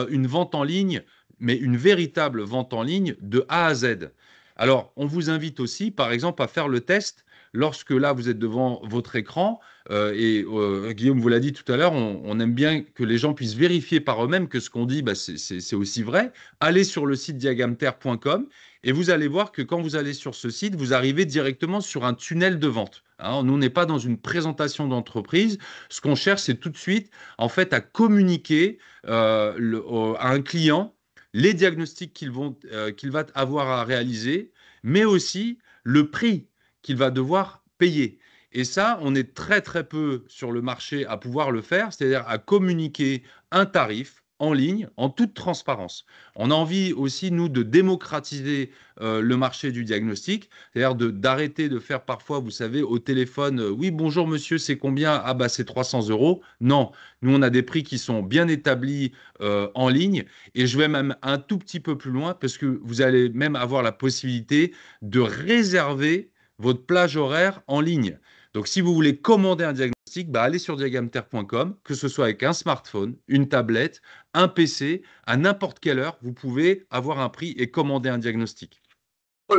une vente en ligne, mais une véritable vente en ligne de A à Z. Alors, on vous invite aussi, par exemple, à faire le test lorsque là, vous êtes devant votre écran Guillaume vous l'a dit tout à l'heure, on aime bien que les gens puissent vérifier par eux-mêmes que ce qu'on dit, bah, c'est aussi vrai. Allez sur le site diagamter.com et vous allez voir que quand vous allez sur ce site, vous arrivez directement sur un tunnel de vente. Hein, nous, on n'est pas dans une présentation d'entreprise. Ce qu'on cherche, c'est tout de suite, en fait, à communiquer à un client les diagnostics qu'il va avoir à réaliser, mais aussi le prix qu'il va devoir payer. Et ça, on est très très peu sur le marché à pouvoir le faire, c'est-à-dire à communiquer un tarif en ligne, en toute transparence. On a envie aussi, nous, de démocratiser le marché du diagnostic, c'est-à-dire d'arrêter de faire parfois, vous savez, au téléphone, oui, bonjour monsieur, c'est combien? Ah bah c'est 300 euros. Non, nous, on a des prix qui sont bien établis en ligne, et je vais même un tout petit peu plus loin, parce que vous allez même avoir la possibilité de réserver votre plage horaire en ligne. Donc, si vous voulez commander un diagnostic, bah, allez sur diagamter.com, que ce soit avec un smartphone, une tablette, un PC, à n'importe quelle heure, vous pouvez avoir un prix et commander un diagnostic.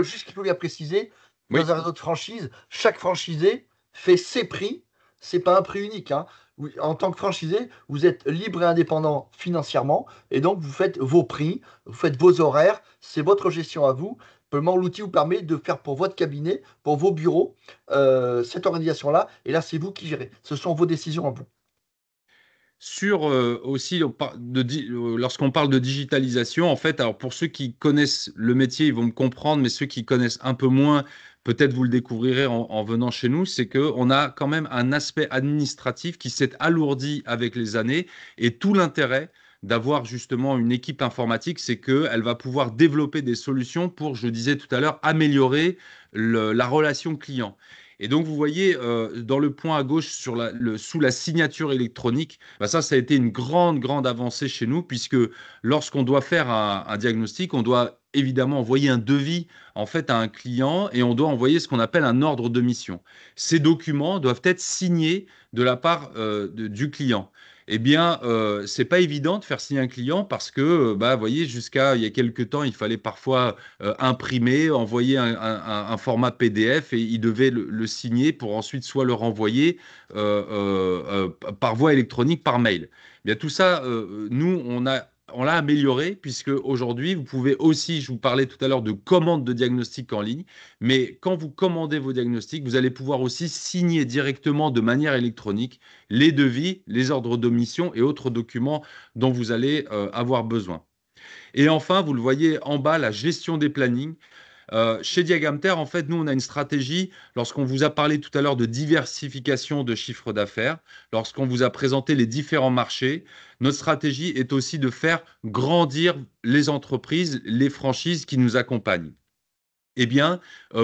Juste qu'il faut bien préciser, dans Oui, un réseau de franchise, chaque franchisé fait ses prix. C'est pas un prix unique, hein. En tant que franchisé, vous êtes libre et indépendant financièrement, et donc vous faites vos prix, vous faites vos horaires, c'est votre gestion à vous. Simplement, l'outil vous permet de faire pour votre cabinet, pour vos bureaux, cette organisation-là, et là, c'est vous qui gérez. Ce sont vos décisions à vous. sur aussi, lorsqu'on parle de digitalisation, en fait, alors pour ceux qui connaissent le métier, ils vont me comprendre, mais ceux qui connaissent un peu moins, peut-être vous le découvrirez en venant chez nous, c'est qu'on a quand même un aspect administratif qui s'est alourdi avec les années, et tout l'intérêt d'avoir justement une équipe informatique, c'est qu'elle va pouvoir développer des solutions pour, je disais tout à l'heure, améliorer la relation client. Et donc, vous voyez, dans le point à gauche, sous la signature électronique, bah ça a été une grande, grande avancée chez nous, puisque lorsqu'on doit faire un diagnostic, on doit évidemment envoyer un devis en fait à un client et on doit envoyer ce qu'on appelle un ordre de mission. Ces documents doivent être signés de la part du client. Eh bien, c'est pas évident de faire signer un client parce que, bah, vous voyez, jusqu'à il y a quelques temps, il fallait parfois imprimer, envoyer un format PDF et il devait le signer pour ensuite soit le renvoyer par voie électronique, par mail. Eh bien, tout ça, nous, on l'a amélioré puisque aujourd'hui, vous pouvez aussi, je vous parlais tout à l'heure de commande de diagnostic en ligne, mais quand vous commandez vos diagnostics, vous allez pouvoir aussi signer directement de manière électronique les devis, les ordres de mission et autres documents dont vous allez avoir besoin. Et enfin, vous le voyez en bas, la gestion des plannings. Chez Diagamter, en fait, nous, on a une stratégie. Lorsqu'on vous a parlé tout à l'heure de diversification de chiffre d'affaires, lorsqu'on vous a présenté les différents marchés, notre stratégie est aussi de faire grandir les entreprises, les franchises qui nous accompagnent. Eh bien,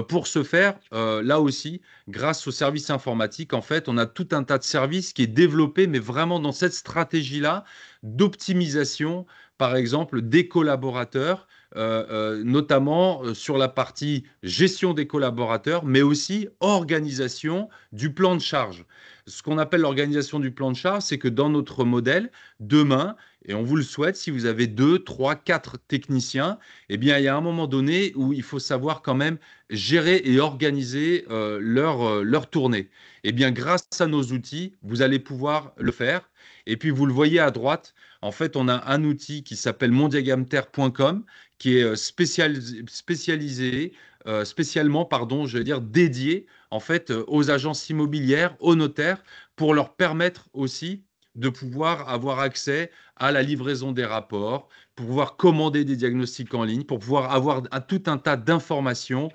pour ce faire, là aussi, grâce aux services informatiques, en fait, on a tout un tas de services qui est développé, mais vraiment dans cette stratégie-là d'optimisation, par exemple, des collaborateurs, notamment sur la partie gestion des collaborateurs, mais aussi organisation du plan de charge. Ce qu'on appelle l'organisation du plan de charge, c'est que dans notre modèle, demain, et on vous le souhaite, si vous avez 2, 3, 4 techniciens, eh bien, il y a un moment donné où il faut savoir quand même gérer et organiser leur tournée. Eh bien, grâce à nos outils, vous allez pouvoir le faire. Et puis, vous le voyez à droite, en fait, on a un outil qui s'appelle mondiagamter.com qui est spécialement, pardon, je vais dire, dédié en fait aux agences immobilières, aux notaires, pour leur permettre aussi de pouvoir avoir accès à la livraison des rapports, pour pouvoir commander des diagnostics en ligne, pour pouvoir avoir tout un tas d'informations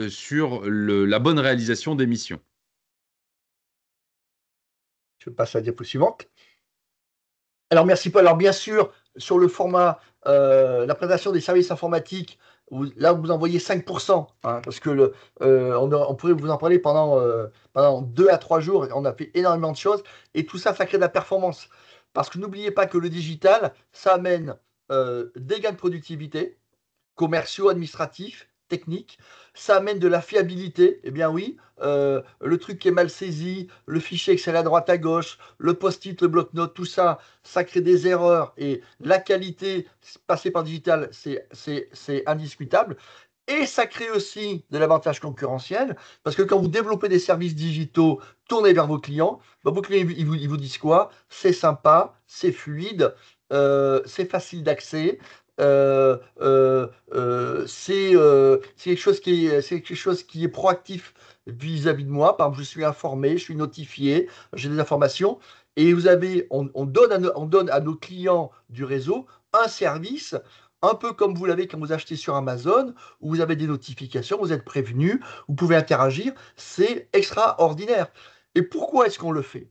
sur la bonne réalisation des missions. Je passe à la diapo suivante. Alors, merci Paul. Alors, bien sûr, sur le format, la présentation des services informatiques, là, vous envoyez 5%, hein, parce que on pourrait vous en parler pendant 2 à 3 jours. On a fait énormément de choses et tout ça, ça crée de la performance. Parce que n'oubliez pas que le digital, ça amène des gains de productivité, commerciaux, administratifs, techniques. Ça amène de la fiabilité. Eh bien oui, le truc qui est mal saisi, le fichier Excel à droite à gauche, le post-it, le bloc-notes, tout ça, ça crée des erreurs. Et la qualité passée par digital, c'est indiscutable. Et ça crée aussi de l'avantage concurrentiel, parce que quand vous développez des services digitaux tournés vers vos clients, bah, vos clients, ils vous disent quoi? C'est sympa, c'est fluide, c'est facile d'accès, c'est quelque chose qui est proactif vis-à-vis de moi. Par exemple, je suis informé, je suis notifié, j'ai des informations. Et on donne à nos clients du réseau un service un peu comme vous l'avez quand vous achetez sur Amazon, où vous avez des notifications, vous êtes prévenu, vous pouvez interagir, c'est extraordinaire. Et pourquoi est-ce qu'on le fait?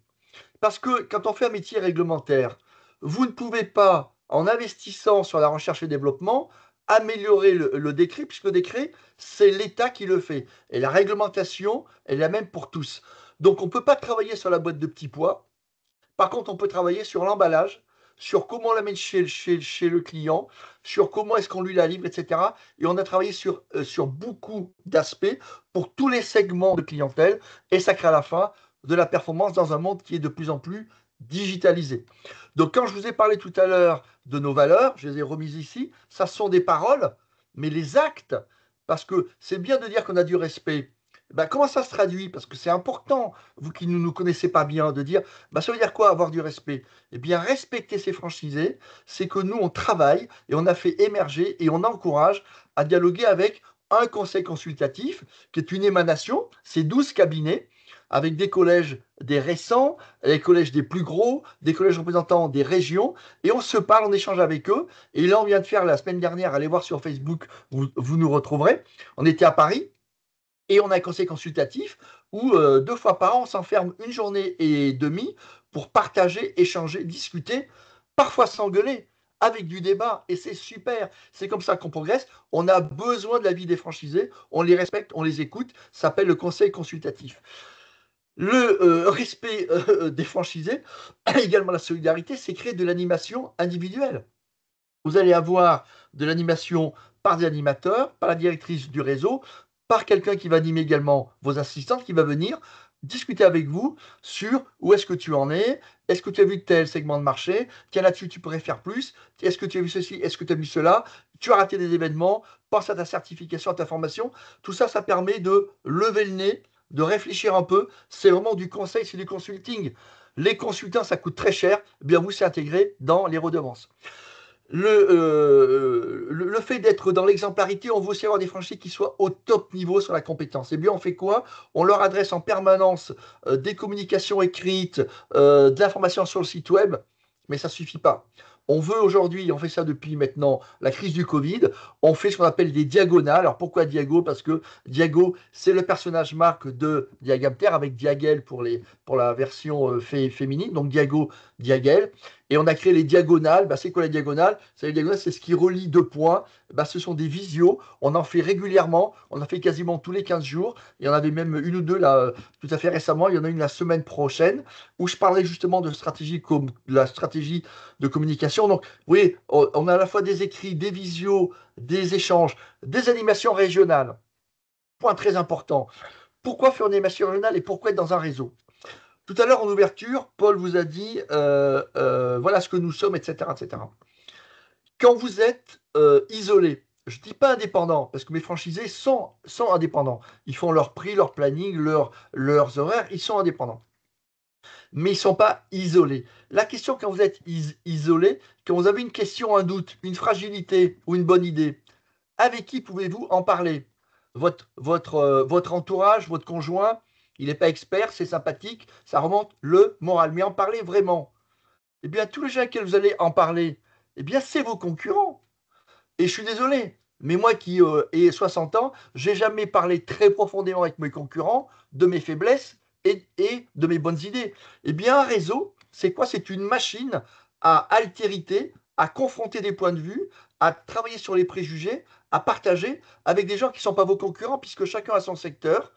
Parce que quand on fait un métier réglementaire, vous ne pouvez pas, en investissant sur la recherche et développement, améliorer le décret, puisque le décret, c'est l'État qui le fait. Et la réglementation, elle est la même pour tous. Donc on ne peut pas travailler sur la boîte de petits pois. Par contre, on peut travailler sur l'emballage, sur comment on l'amène chez le client, sur comment est-ce qu'on lui la livre, etc. Et on a travaillé sur beaucoup d'aspects pour tous les segments de clientèle, et ça crée à la fin de la performance dans un monde qui est de plus en plus digitalisé. Donc quand je vous ai parlé tout à l'heure de nos valeurs, je les ai remises ici, ça sont des paroles, mais les actes, parce que c'est bien de dire qu'on a du respect. Ben, comment ça se traduit? Parce que c'est important, vous qui ne nous connaissez pas bien, de dire, ben, ça veut dire quoi avoir du respect? Eh bien, respecter ses franchisés, c'est que nous, on travaille et on a fait émerger et on encourage à dialoguer avec un conseil consultatif qui est une émanation, c'est 12 cabinets avec des collèges des récents, des collèges des plus gros, des collèges représentants des régions, et on se parle, on échange avec eux. Et là, on vient de faire la semaine dernière, allez voir sur Facebook, vous nous retrouverez. On était à Paris, et on a un conseil consultatif où 2 fois par an, on s'enferme une journée et demie pour partager, échanger, discuter, parfois s'engueuler, avec du débat. Et c'est super. C'est comme ça qu'on progresse. On a besoin de l'avis des franchisés. On les respecte, on les écoute. Ça s'appelle le conseil consultatif. Le respect des franchisés, également la solidarité, c'est créer de l'animation individuelle. Vous allez avoir de l'animation par des animateurs, par la directrice du réseau, par quelqu'un qui va animer également vos assistantes, qui va venir discuter avec vous sur où est-ce que tu en es, est-ce que tu as vu tel segment de marché, tiens là-dessus tu pourrais faire plus, est-ce que tu as vu ceci, est-ce que tu as vu cela, tu as raté des événements, pense à ta certification, à ta formation, tout ça, ça permet de lever le nez, de réfléchir un peu, c'est vraiment du conseil, c'est du consulting. Les consultants, ça coûte très cher, eh bien vous, c'est intégré dans les redevances. Le fait d'être dans l'exemplarité, on veut aussi avoir des franchises qui soient au top niveau sur la compétence. Et bien, on fait quoi? On leur adresse en permanence des communications écrites, de l'information sur le site web, mais ça ne suffit pas. On veut aujourd'hui, on fait ça depuis maintenant la crise du Covid, on fait ce qu'on appelle des diagonales. Alors pourquoi Diago? Parce que Diago, c'est le personnage marque de Diagamter avec Diagel pour la version féminine, donc Diago, Diagel. Et on a créé les diagonales. Bah, c'est quoi les diagonales? Les diagonales, c'est ce qui relie 2 points. Bah, ce sont des visios. On en fait régulièrement. On en fait quasiment tous les 15 jours. Il y en avait même une ou deux là, tout à fait récemment. Il y en a une la semaine prochaine où je parlais justement de la stratégie de communication. Donc, vous voyez, on a à la fois des écrits, des visios, des échanges, des animations régionales. Point très important. Pourquoi faire une animation régionale et pourquoi être dans un réseau? Tout à l'heure, en ouverture, Paul vous a dit voilà ce que nous sommes, etc., etc. Quand vous êtes isolé, je ne dis pas indépendant, parce que mes franchisés sont indépendants. Ils font leur prix, leur planning, leurs horaires, ils sont indépendants. Mais ils ne sont pas isolés. La question, quand vous êtes isolé, quand vous avez une question, un doute, une fragilité ou une bonne idée, avec qui pouvez-vous en parler? Votre entourage, votre conjoint, il n'est pas expert, c'est sympathique, ça remonte le moral. Mais en parler vraiment, eh bien, tous les gens à qui vous allez en parler, eh bien, c'est vos concurrents. Et je suis désolé, mais moi qui ai 60 ans, j'ai jamais parlé très profondément avec mes concurrents de mes faiblesses et de mes bonnes idées. Eh bien, un réseau, c'est quoi? C'est une machine à altérité, à confronter des points de vue, à travailler sur les préjugés, à partager avec des gens qui ne sont pas vos concurrents, puisque chacun a son secteur,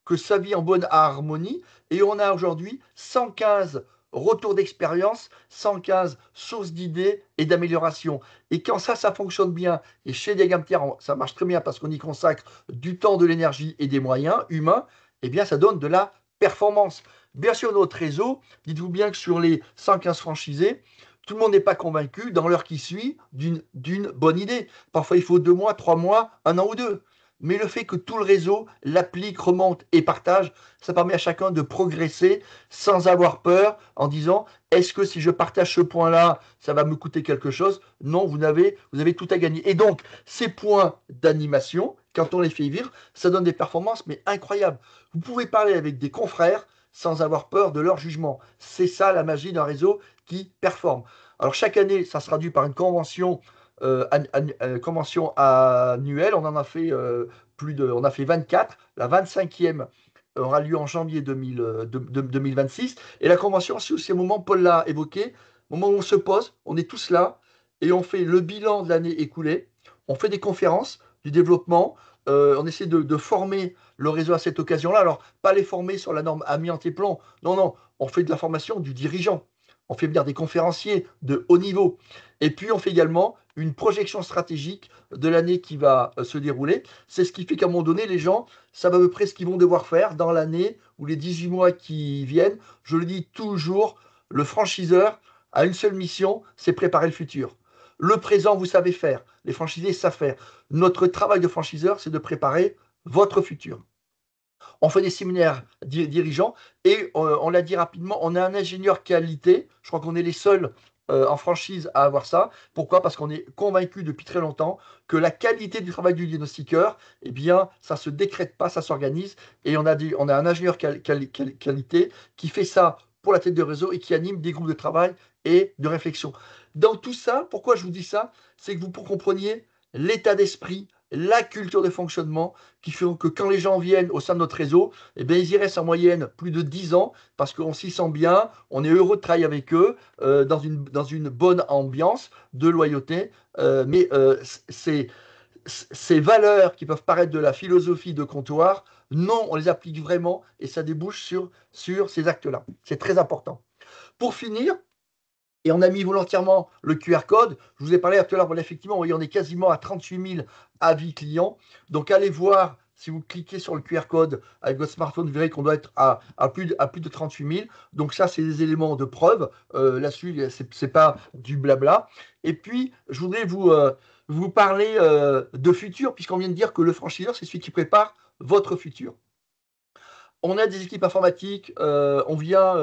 que ça vit en bonne harmonie. Et on a aujourd'hui 115 retours d'expérience, 115 sources d'idées et d'amélioration. Et quand ça fonctionne bien, et chez Diagamter, ça marche très bien parce qu'on y consacre du temps, de l'énergie et des moyens humains, eh bien ça donne de la performance. Bien sûr, notre réseau, dites-vous bien que sur les 115 franchisés, tout le monde n'est pas convaincu dans l'heure qui suit d'une bonne idée. Parfois, il faut 2 mois, 3 mois, un an ou deux. Mais le fait que tout le réseau l'applique, remonte et partage, ça permet à chacun de progresser sans avoir peur en disant est-ce que si je partage ce point-là, ça va me coûter quelque chose? Non, vous avez tout à gagner. Et donc, ces points d'animation, quand on les fait vivre, ça donne des performances, mais incroyables. Vous pouvez parler avec des confrères sans avoir peur de leur jugement. C'est ça la magie d'un réseau qui performe. Alors chaque année, ça se traduit par une convention conventions annuelles. On en a fait on a fait 24. La 25e aura lieu en janvier 2026. Et la convention, c'est aussi un moment, Paul l'a évoqué, au moment où on se pose, on est tous là et on fait le bilan de l'année écoulée. On fait des conférences du développement. On essaie de former le réseau à cette occasion-là. Alors, pas les former sur la norme amiante et plomb. Non, non, on fait de la formation du dirigeant. On fait venir des conférenciers de haut niveau. Et puis, on fait également une projection stratégique de l'année qui va se dérouler. C'est ce qui fait qu'à un moment donné, les gens savent à peu près ce qu'ils vont devoir faire dans l'année ou les 18 mois qui viennent. Je le dis toujours, le franchiseur a une seule mission, c'est préparer le futur. Le présent, vous savez faire. Les franchisés savent faire. Notre travail de franchiseur, c'est de préparer votre futur. On fait des séminaires dirigeants et on l'a dit rapidement, on a un ingénieur qualité. Je crois qu'on est les seuls en franchise à avoir ça. Pourquoi? Parce qu'on est convaincu depuis très longtemps que la qualité du travail du diagnostiqueur, eh bien, ça ne se décrète pas, ça s'organise. Et on a un ingénieur qualité qui fait ça pour la tête de réseau et qui anime des groupes de travail et de réflexion. Dans tout ça, pourquoi je vous dis ça? C'est que vous compreniez l'état d'esprit, la culture de fonctionnement qui font que quand les gens viennent au sein de notre réseau, eh bien, ils y restent en moyenne plus de 10 ans parce qu'on s'y sent bien, on est heureux de travailler avec eux dans une bonne ambiance de loyauté. Mais ces valeurs qui peuvent paraître de la philosophie de comptoir, non, on les applique vraiment et ça débouche sur ces actes-là. C'est très important. Pour finir, et on a mis volontairement le QR code. Je vous ai parlé tout à l'heure, voilà, effectivement, on est quasiment à 38 000 avis clients. Donc allez voir, si vous cliquez sur le QR code avec votre smartphone, vous verrez qu'on doit être à plus de 38 000. Donc ça, c'est des éléments de preuve. Là-dessus, c'est pas du blabla. Et puis, je voudrais vous parler de futur, puisqu'on vient de dire que le franchiseur, c'est celui qui prépare votre futur. On a des équipes informatiques, on vient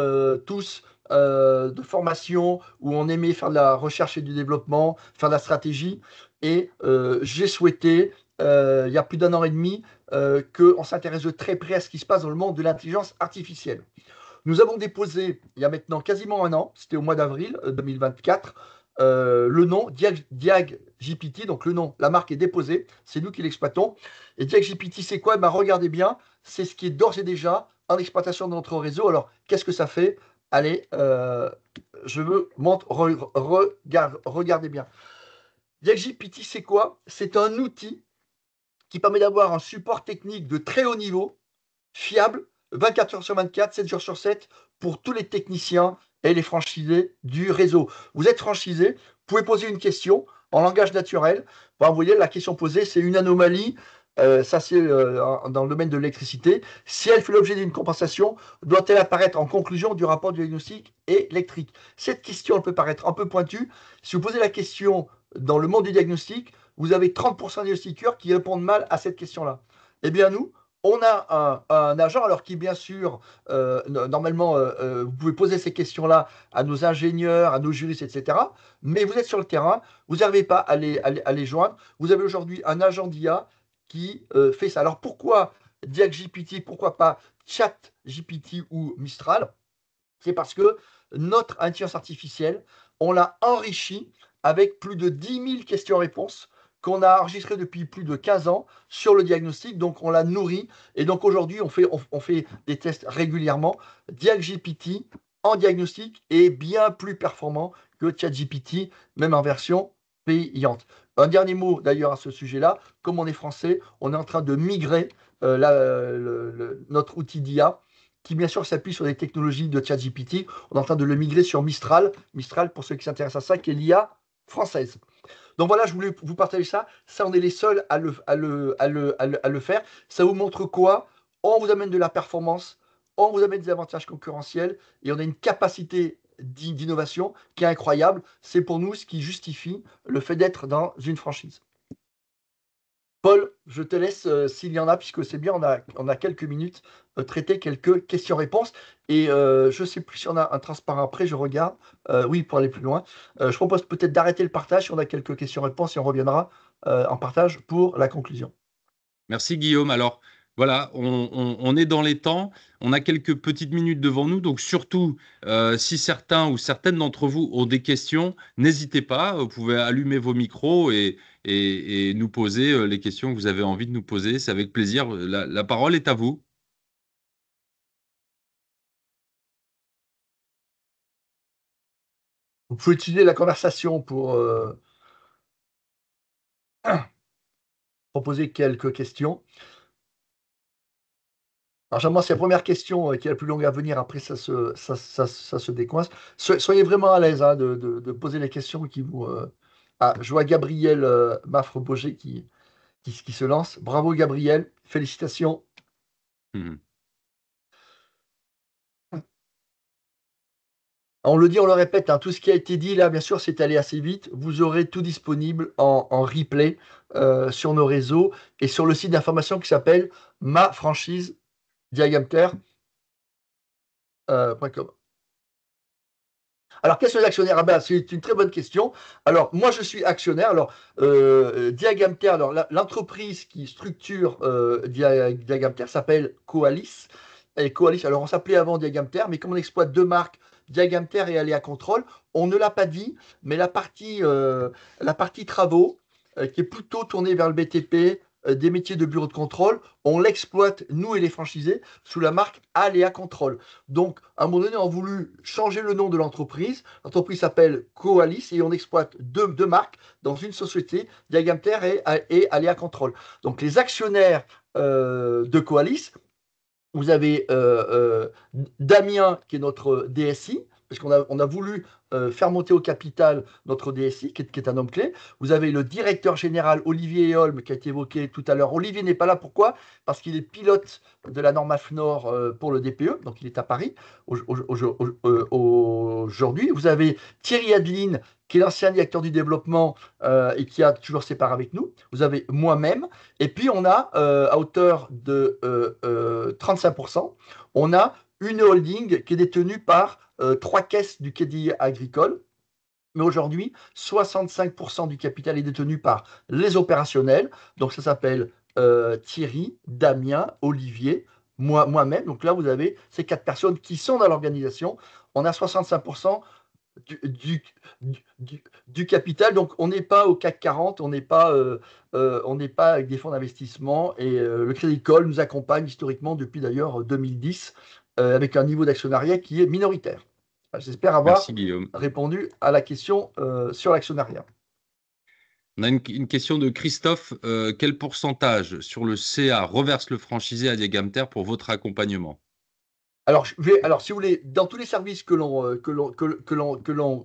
tous de formation où on aimait faire de la recherche et du développement, faire de la stratégie. Et j'ai souhaité, il y a plus d'un an et demi, qu'on s'intéresse de très près à ce qui se passe dans le monde de l'intelligence artificielle. Nous avons déposé, il y a maintenant quasiment un an, c'était au mois d'avril 2024, le nom DiagGPT, donc le nom, la marque est déposée, c'est nous qui l'exploitons. Et DiagGPT, c'est quoi? Ben, regardez bien, c'est ce qui est d'ores et déjà en exploitation de notre réseau. Alors, qu'est-ce que ça fait? Allez, je veux montrer, regardez bien. DiagGPT, c'est quoi? C'est un outil qui permet d'avoir un support technique de très haut niveau, fiable, 24 heures sur 24, 7 jours sur 7, pour tous les techniciens et les franchisés du réseau. Vous êtes franchisé, vous pouvez poser une question en langage naturel. Bon, vous voyez, la question posée, c'est une anomalie. Ça, c'est dans le domaine de l'électricité. Si elle fait l'objet d'une compensation, doit-elle apparaître en conclusion du rapport du diagnostic électrique? Cette question, elle peut paraître un peu pointue. Si vous posez la question dans le monde du diagnostic, vous avez 30% des diagnostiqueurs qui répondent mal à cette question-là. Eh bien, nous, on a un agent, alors qui, bien sûr, normalement, vous pouvez poser ces questions-là à nos ingénieurs, à nos juristes, etc. Mais vous êtes sur le terrain, vous n'arrivez pas à les joindre. Vous avez aujourd'hui un agent d'IA qui fait ça. Alors pourquoi DiagGPT, pourquoi pas ChatGPT ou Mistral? C'est parce que notre intelligence artificielle, on l'a enrichie avec plus de 10 000 questions-réponses qu'on a enregistrées depuis plus de 15 ans sur le diagnostic. Donc, on l'a nourri. Et donc, aujourd'hui, on fait des tests régulièrement. DiagGPT en diagnostic est bien plus performant que ChatGPT, même en version payante. Un dernier mot d'ailleurs à ce sujet-là. Comme on est français, on est en train de migrer notre outil d'IA qui bien sûr s'appuie sur les technologies de ChatGPT. On est en train de le migrer sur Mistral. Mistral, pour ceux qui s'intéressent à ça, qui est l'IA française. Donc voilà, je voulais vous partager ça. Ça, on est les seuls à le faire. Ça vous montre quoi? On vous amène de la performance, on vous amène des avantages concurrentiels et on a une capacité d'innovation qui est incroyable. C'est pour nous ce qui justifie le fait d'être dans une franchise. Paul, je te laisse, s'il y en a, puisque c'est bien, on a quelques minutes, traiter quelques questions-réponses. Et je ne sais plus si on a un transparent après, je regarde. Oui, pour aller plus loin. Je propose peut-être d'arrêter le partage si on a quelques questions-réponses et on reviendra en partage pour la conclusion. Merci Guillaume. Alors, Voilà, on est dans les temps, on a quelques petites minutes devant nous, donc surtout, si certains ou certaines d'entre vous ont des questions, n'hésitez pas, vous pouvez allumer vos micros et nous poser les questions que vous avez envie de nous poser, c'est avec plaisir. La parole est à vous. Vous pouvez utiliser la conversation pour proposer quelques questions. Alors, généralement, c'est la première question qui est la plus longue à venir. Après, ça se décoince. Soyez vraiment à l'aise, hein, de poser les questions qui vous. Ah, je vois Gabriel Maffre-Boger qui se lance. Bravo, Gabriel. Félicitations. Mhm. On le dit, on le répète, hein, tout ce qui a été dit là, bien sûr, c'est allé assez vite. Vous aurez tout disponible en replay sur nos réseaux et sur le site d'information qui s'appelle mafranchise-diagamter.com. Alors, quels sont les actionnaires? Ah ben, c'est une très bonne question. Alors, moi, je suis actionnaire. Alors, Diagamter, alors l'entreprise qui structure Diagamter s'appelle Coalis. Et Coalis, alors on s'appelait avant Diagamter, mais comme on exploite deux marques, Diagamter et Aléa Control, on ne l'a pas dit, mais la partie travaux, qui est plutôt tournée vers le BTP, des métiers de bureau de contrôle, on l'exploite, nous et les franchisés, sous la marque Aléa Control. Donc, à un moment donné, on a voulu changer le nom de l'entreprise. L'entreprise s'appelle Coalis et on exploite deux marques dans une société, Diagamter et Aléa Control. Donc, les actionnaires de Coalis, vous avez Damien, qui est notre DSI, parce qu'on a voulu faire monter au capital notre DSI, qui est un homme clé. Vous avez le directeur général Olivier Holm, qui a été évoqué tout à l'heure. Olivier n'est pas là, pourquoi? Parce qu'il est pilote de la norme AFNOR pour le DPE, donc il est à Paris aujourd'hui. Vous avez Thierry Adeline, qui est l'ancien directeur du développement et qui a toujours ses parts avec nous. Vous avez moi-même. Et puis, on a, à hauteur de 35%, on a une holding qui est détenue par trois caisses du Crédit Agricole. Mais aujourd'hui, 65% du capital est détenu par les opérationnels. Donc, ça s'appelle Thierry, Damien, Olivier, moi-même. Donc là, vous avez ces quatre personnes qui sont dans l'organisation. On a 65% du, du, du capital. Donc, on n'est pas au CAC 40, on n'est pas avec des fonds d'investissement. Et le Crédit Agricole nous accompagne historiquement depuis d'ailleurs 2010 avec un niveau d'actionnariat qui est minoritaire. J'espère avoir Merci Guillaume. répondu à la question sur l'actionnariat. On a une question de Christophe. Quel pourcentage sur le CA reverse le franchisé à Diagamter pour votre accompagnement? Alors, si vous voulez, dans tous les services que l'on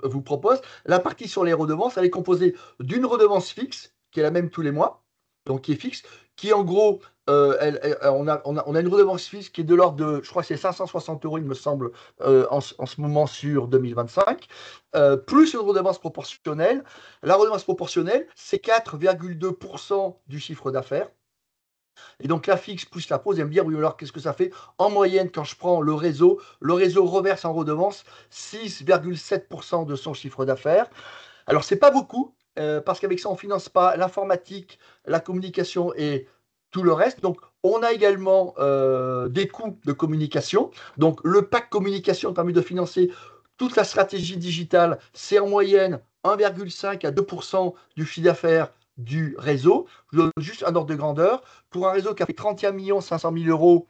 vous propose, la partie sur les redevances, elle est composée d'une redevance fixe, qui est la même tous les mois, donc qui est fixe, qui en gros, on a une redevance fixe qui est de l'ordre de, je crois que c'est 560 euros, il me semble, en ce moment sur 2025, plus une redevance proportionnelle. La redevance proportionnelle, c'est 4,2% du chiffre d'affaires. Et donc la fixe plus la pause, et me dire, oui, alors qu'est-ce que ça fait? En moyenne, quand je prends le réseau reverse en redevance 6,7% de son chiffre d'affaires. Alors, c'est pas beaucoup, parce qu'avec ça, on ne finance pas l'informatique, la communication et tout le reste. Donc, on a également des coûts de communication. Donc, le pack communication permet de financer toute la stratégie digitale. C'est en moyenne 1,5 à 2% du chiffre d'affaires du réseau. Je donne juste un ordre de grandeur. Pour un réseau qui a fait 31 500 000 euros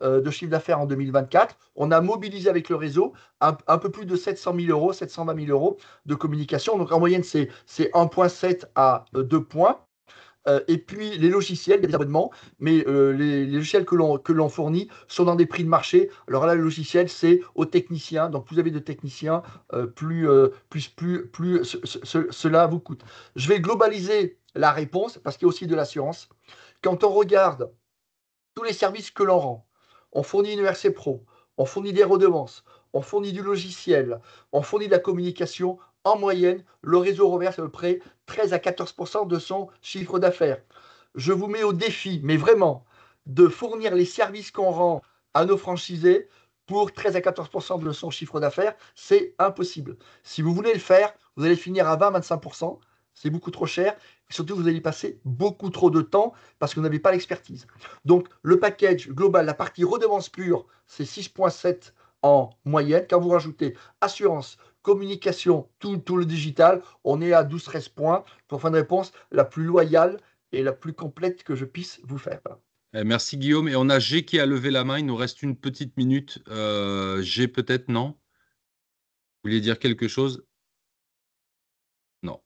de chiffre d'affaires en 2024, on a mobilisé avec le réseau un peu plus de 700 000 euros, 720 000 euros de communication. Donc en moyenne, c'est 1,7 à 2 points. Et puis les logiciels, il y a des abonnements, mais les logiciels que l'on fournit sont dans des prix de marché. Alors là, le logiciel, c'est aux techniciens. Donc plus vous avez de techniciens, plus cela vous coûte. Je vais globaliser la réponse parce qu'il y a aussi de l'assurance. Quand on regarde tous les services que l'on rend, on fournit une ERC Pro, on fournit des redevances, on fournit du logiciel, on fournit de la communication. En moyenne, le réseau reverse à peu près 13 à 14% de son chiffre d'affaires. Je vous mets au défi, mais vraiment, de fournir les services qu'on rend à nos franchisés pour 13 à 14% de son chiffre d'affaires. C'est impossible. Si vous voulez le faire, vous allez finir à 20-25%. c'est beaucoup trop cher. Et surtout, vous allez y passer beaucoup trop de temps parce que vous n'avez pas l'expertise. Donc, le package global, la partie redevance pure, c'est 6,7 en moyenne. Quand vous rajoutez assurance, communication, tout le digital, on est à 12-13 points pour faire une réponse la plus loyale et la plus complète que je puisse vous faire. Merci Guillaume. Et on a G qui a levé la main. Il nous reste une petite minute. G peut-être, non? Vous vouliez dire quelque chose? Non.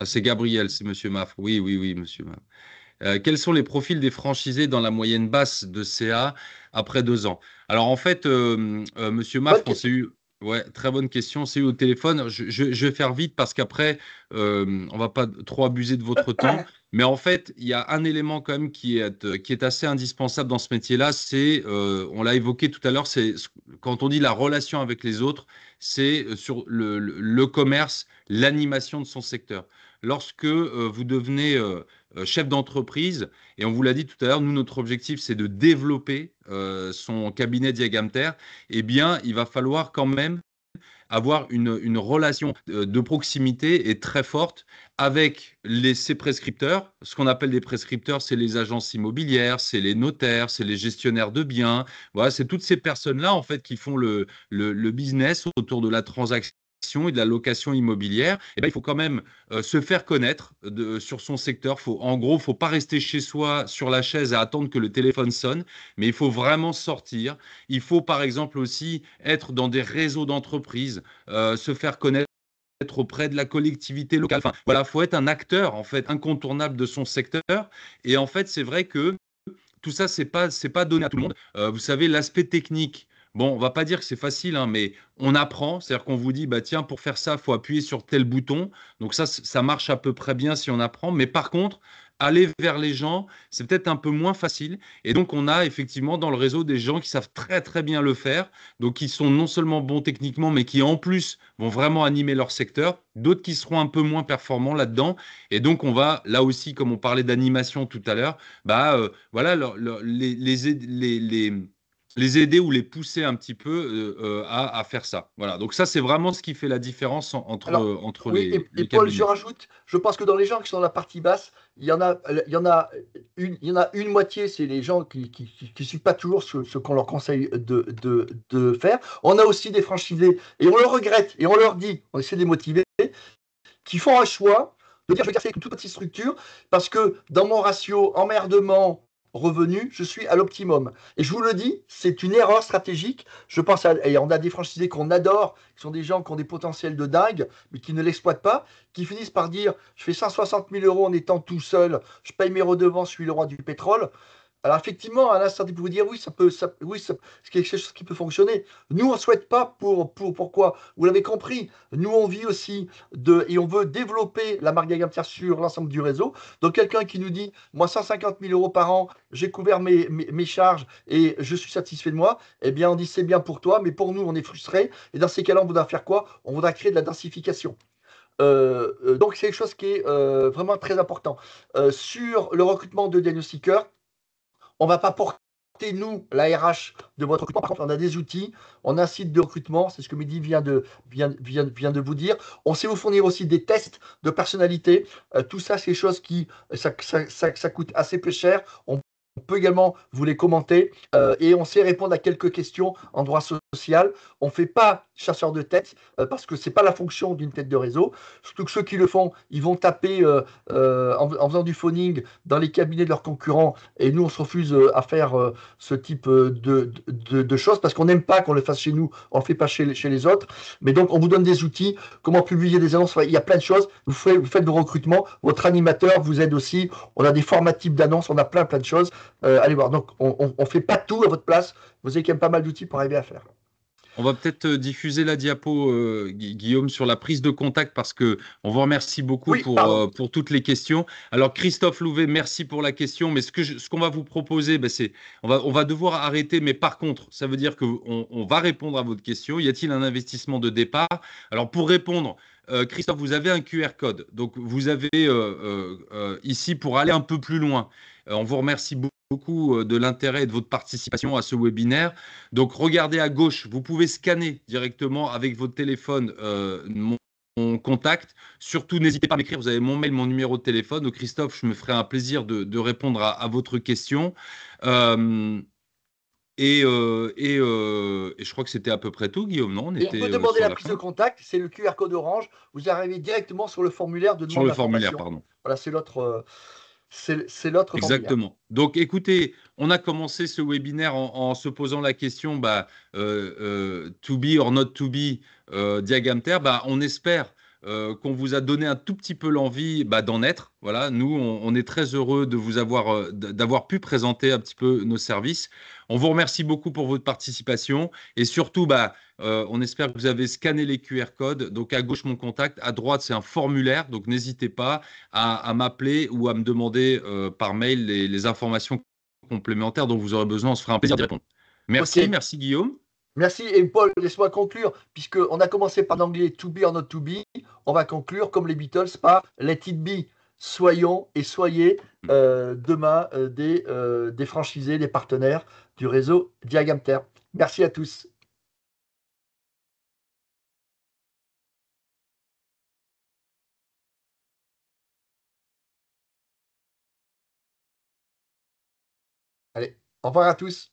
Ah, c'est Gabriel, c'est Monsieur Maff. Oui, oui, oui, Monsieur Maff. Quels sont les profils des franchisés dans la moyenne basse de CA après 2 ans? Alors en fait, Monsieur Bonne Maff, on s'est question. eu, ouais, très bonne question, on s'est eu au téléphone. Je vais faire vite parce qu'après, on va pas trop abuser de votre temps. Mais en fait, il y a un élément quand même qui est assez indispensable dans ce métier-là, c'est, on l'a évoqué tout à l'heure, c'est quand on dit la relation avec les autres, c'est sur le commerce, l'animation de son secteur. Lorsque vous devenez chef d'entreprise, et on vous l'a dit tout à l'heure, nous, notre objectif, c'est de développer son cabinet Diagamter, eh bien, il va falloir quand même avoir une relation de proximité et très forte avec ses prescripteurs. Ce qu'on appelle des prescripteurs, c'est les agences immobilières, c'est les notaires, c'est les gestionnaires de biens. Voilà, c'est toutes ces personnes-là, en fait, qui font le business autour de la transaction et de la location immobilière. Et ben, il faut quand même se faire connaître sur son secteur. En gros, il ne faut pas rester chez soi sur la chaise à attendre que le téléphone sonne, mais il faut vraiment sortir. Il faut par exemple aussi être dans des réseaux d'entreprises, se faire connaître auprès de la collectivité locale. Enfin, voilà, faut être un acteur en fait incontournable de son secteur. Et en fait, c'est vrai que tout ça, c'est pas donné à tout le monde. Vous savez, l'aspect technique. Bon, on va pas dire que c'est facile, hein, mais on apprend. C'est-à-dire qu'on vous dit, bah tiens, pour faire ça, faut appuyer sur tel bouton. Donc ça marche à peu près bien si on apprend. Mais par contre, aller vers les gens, c'est peut-être un peu moins facile. Et donc, on a effectivement dans le réseau des gens qui savent très très bien le faire. Donc, qui sont non seulement bons techniquement, mais qui en plus vont vraiment animer leur secteur. D'autres qui seront un peu moins performants là-dedans. Et donc, on va là aussi, comme on parlait d'animation tout à l'heure, bah voilà, les aider ou les pousser un petit peu à faire ça. Voilà. Donc ça, c'est vraiment ce qui fait la différence Alors, entre oui, et les Paul, je cabinets. rajoute, je pense que dans les gens qui sont dans la partie basse, il y en a une moitié, c'est les gens qui suivent pas toujours ce qu'on leur conseille de faire. On a aussi des franchisés, et on le regrette, et on leur dit, on essaie de les motiver, qui font un choix de dire je vais garder une toute petite structure parce que dans mon ratio emmerdement revenu, je suis à l'optimum. Et je vous le dis, c'est une erreur stratégique. Je pense et on a des franchisés qu'on adore, qui sont des gens qui ont des potentiels de dingue, mais qui ne l'exploitent pas, qui finissent par dire je fais 160 000 euros en étant tout seul, je paye mes redevances, je suis le roi du pétrole. Alors effectivement, à l'instant, vous pouvez dire oui, c'est quelque chose qui peut fonctionner. Nous, on ne souhaite pas pourquoi? Vous l'avez compris. Nous, on vit aussi et on veut développer la marque Gagamtière sur l'ensemble du réseau. Donc quelqu'un qui nous dit, moi, 150 000 euros par an, j'ai couvert mes charges et je suis satisfait de moi, eh bien, on dit c'est bien pour toi, mais pour nous, on est frustré. Et dans ces cas-là, on voudra faire quoi? On voudra créer de la densification. Donc c'est quelque chose qui est vraiment très important. Sur le recrutement de diagnostiqueurs, on ne va pas porter, nous, la RH de votre recrutement. Par contre, on a des outils, on a un site de recrutement, c'est ce que Mehdi vient de vous dire. On sait vous fournir aussi des tests de personnalité. Tout ça, c'est des choses qui ça coûte assez peu cher. On peut également vous les commenter et on sait répondre à quelques questions en droit social. On ne fait pas chasseur de tête parce que ce n'est pas la fonction d'une tête de réseau. Surtout que ceux qui le font, ils vont taper en faisant du phoning dans les cabinets de leurs concurrents et nous, on se refuse à faire ce type de choses parce qu'on n'aime pas qu'on le fasse chez nous, on ne le fait pas chez les autres. Mais donc, on vous donne des outils, comment publier des annonces, il y a plein de choses. Vous faites vos recrutements, votre animateur vous aide aussi. On a des formats types d'annonces, on a plein de choses. Allez voir. Donc, on ne fait pas tout à votre place. Vous avez quand même pas mal d'outils pour arriver à faire. On va peut-être diffuser la diapo, Guillaume, sur la prise de contact parce que on vous remercie beaucoup Oui, pardon. pour toutes les questions. Alors, Christophe Louvet, merci pour la question. Mais ce qu'on va vous proposer, ben, c'est on va devoir arrêter. Mais par contre, ça veut dire qu'on va répondre à votre question. Y a-t-il un investissement de départ? Alors, pour répondre, Christophe, vous avez un QR code. Donc, vous avez ici pour aller un peu plus loin. On vous remercie beaucoup de l'intérêt et de votre participation à ce webinaire. Donc, regardez à gauche, vous pouvez scanner directement avec votre téléphone mon mon contact. Surtout, n'hésitez pas à m'écrire. Vous avez mon mail, mon numéro de téléphone. Donc, Christophe, je me ferai un plaisir de répondre à votre question. Euh, et je crois que c'était à peu près tout, Guillaume, non? On Et on peut était demander sur la la prise de fin. contact, c'est le QR code orange. Vous arrivez directement sur le formulaire de Sur demande le formulaire, d'information. pardon. Voilà, c'est l'autre formulaire. Exactement. Donc, écoutez, on a commencé ce webinaire en se posant la question, to be or not to be, Diagamter. On espère qu'on vous a donné un tout petit peu l'envie d'en être. Voilà, nous, on est très heureux de vous avoir, d'avoir pu présenter un petit peu nos services. On vous remercie beaucoup pour votre participation et surtout, on espère que vous avez scanné les QR codes. Donc, à gauche, mon contact, à droite, c'est un formulaire. Donc, n'hésitez pas à m'appeler ou à me demander par mail les informations complémentaires dont vous aurez besoin. On se fera un plaisir d'y répondre. Ok, Merci, merci Guillaume. merci. Et Paul, laisse-moi conclure, puisqu'on a commencé par l'anglais to be or not to be, on va conclure comme les Beatles par let it be. Soyons et soyez demain des franchisés, des partenaires du réseau Diagamter. Merci à tous. Allez, au revoir à tous.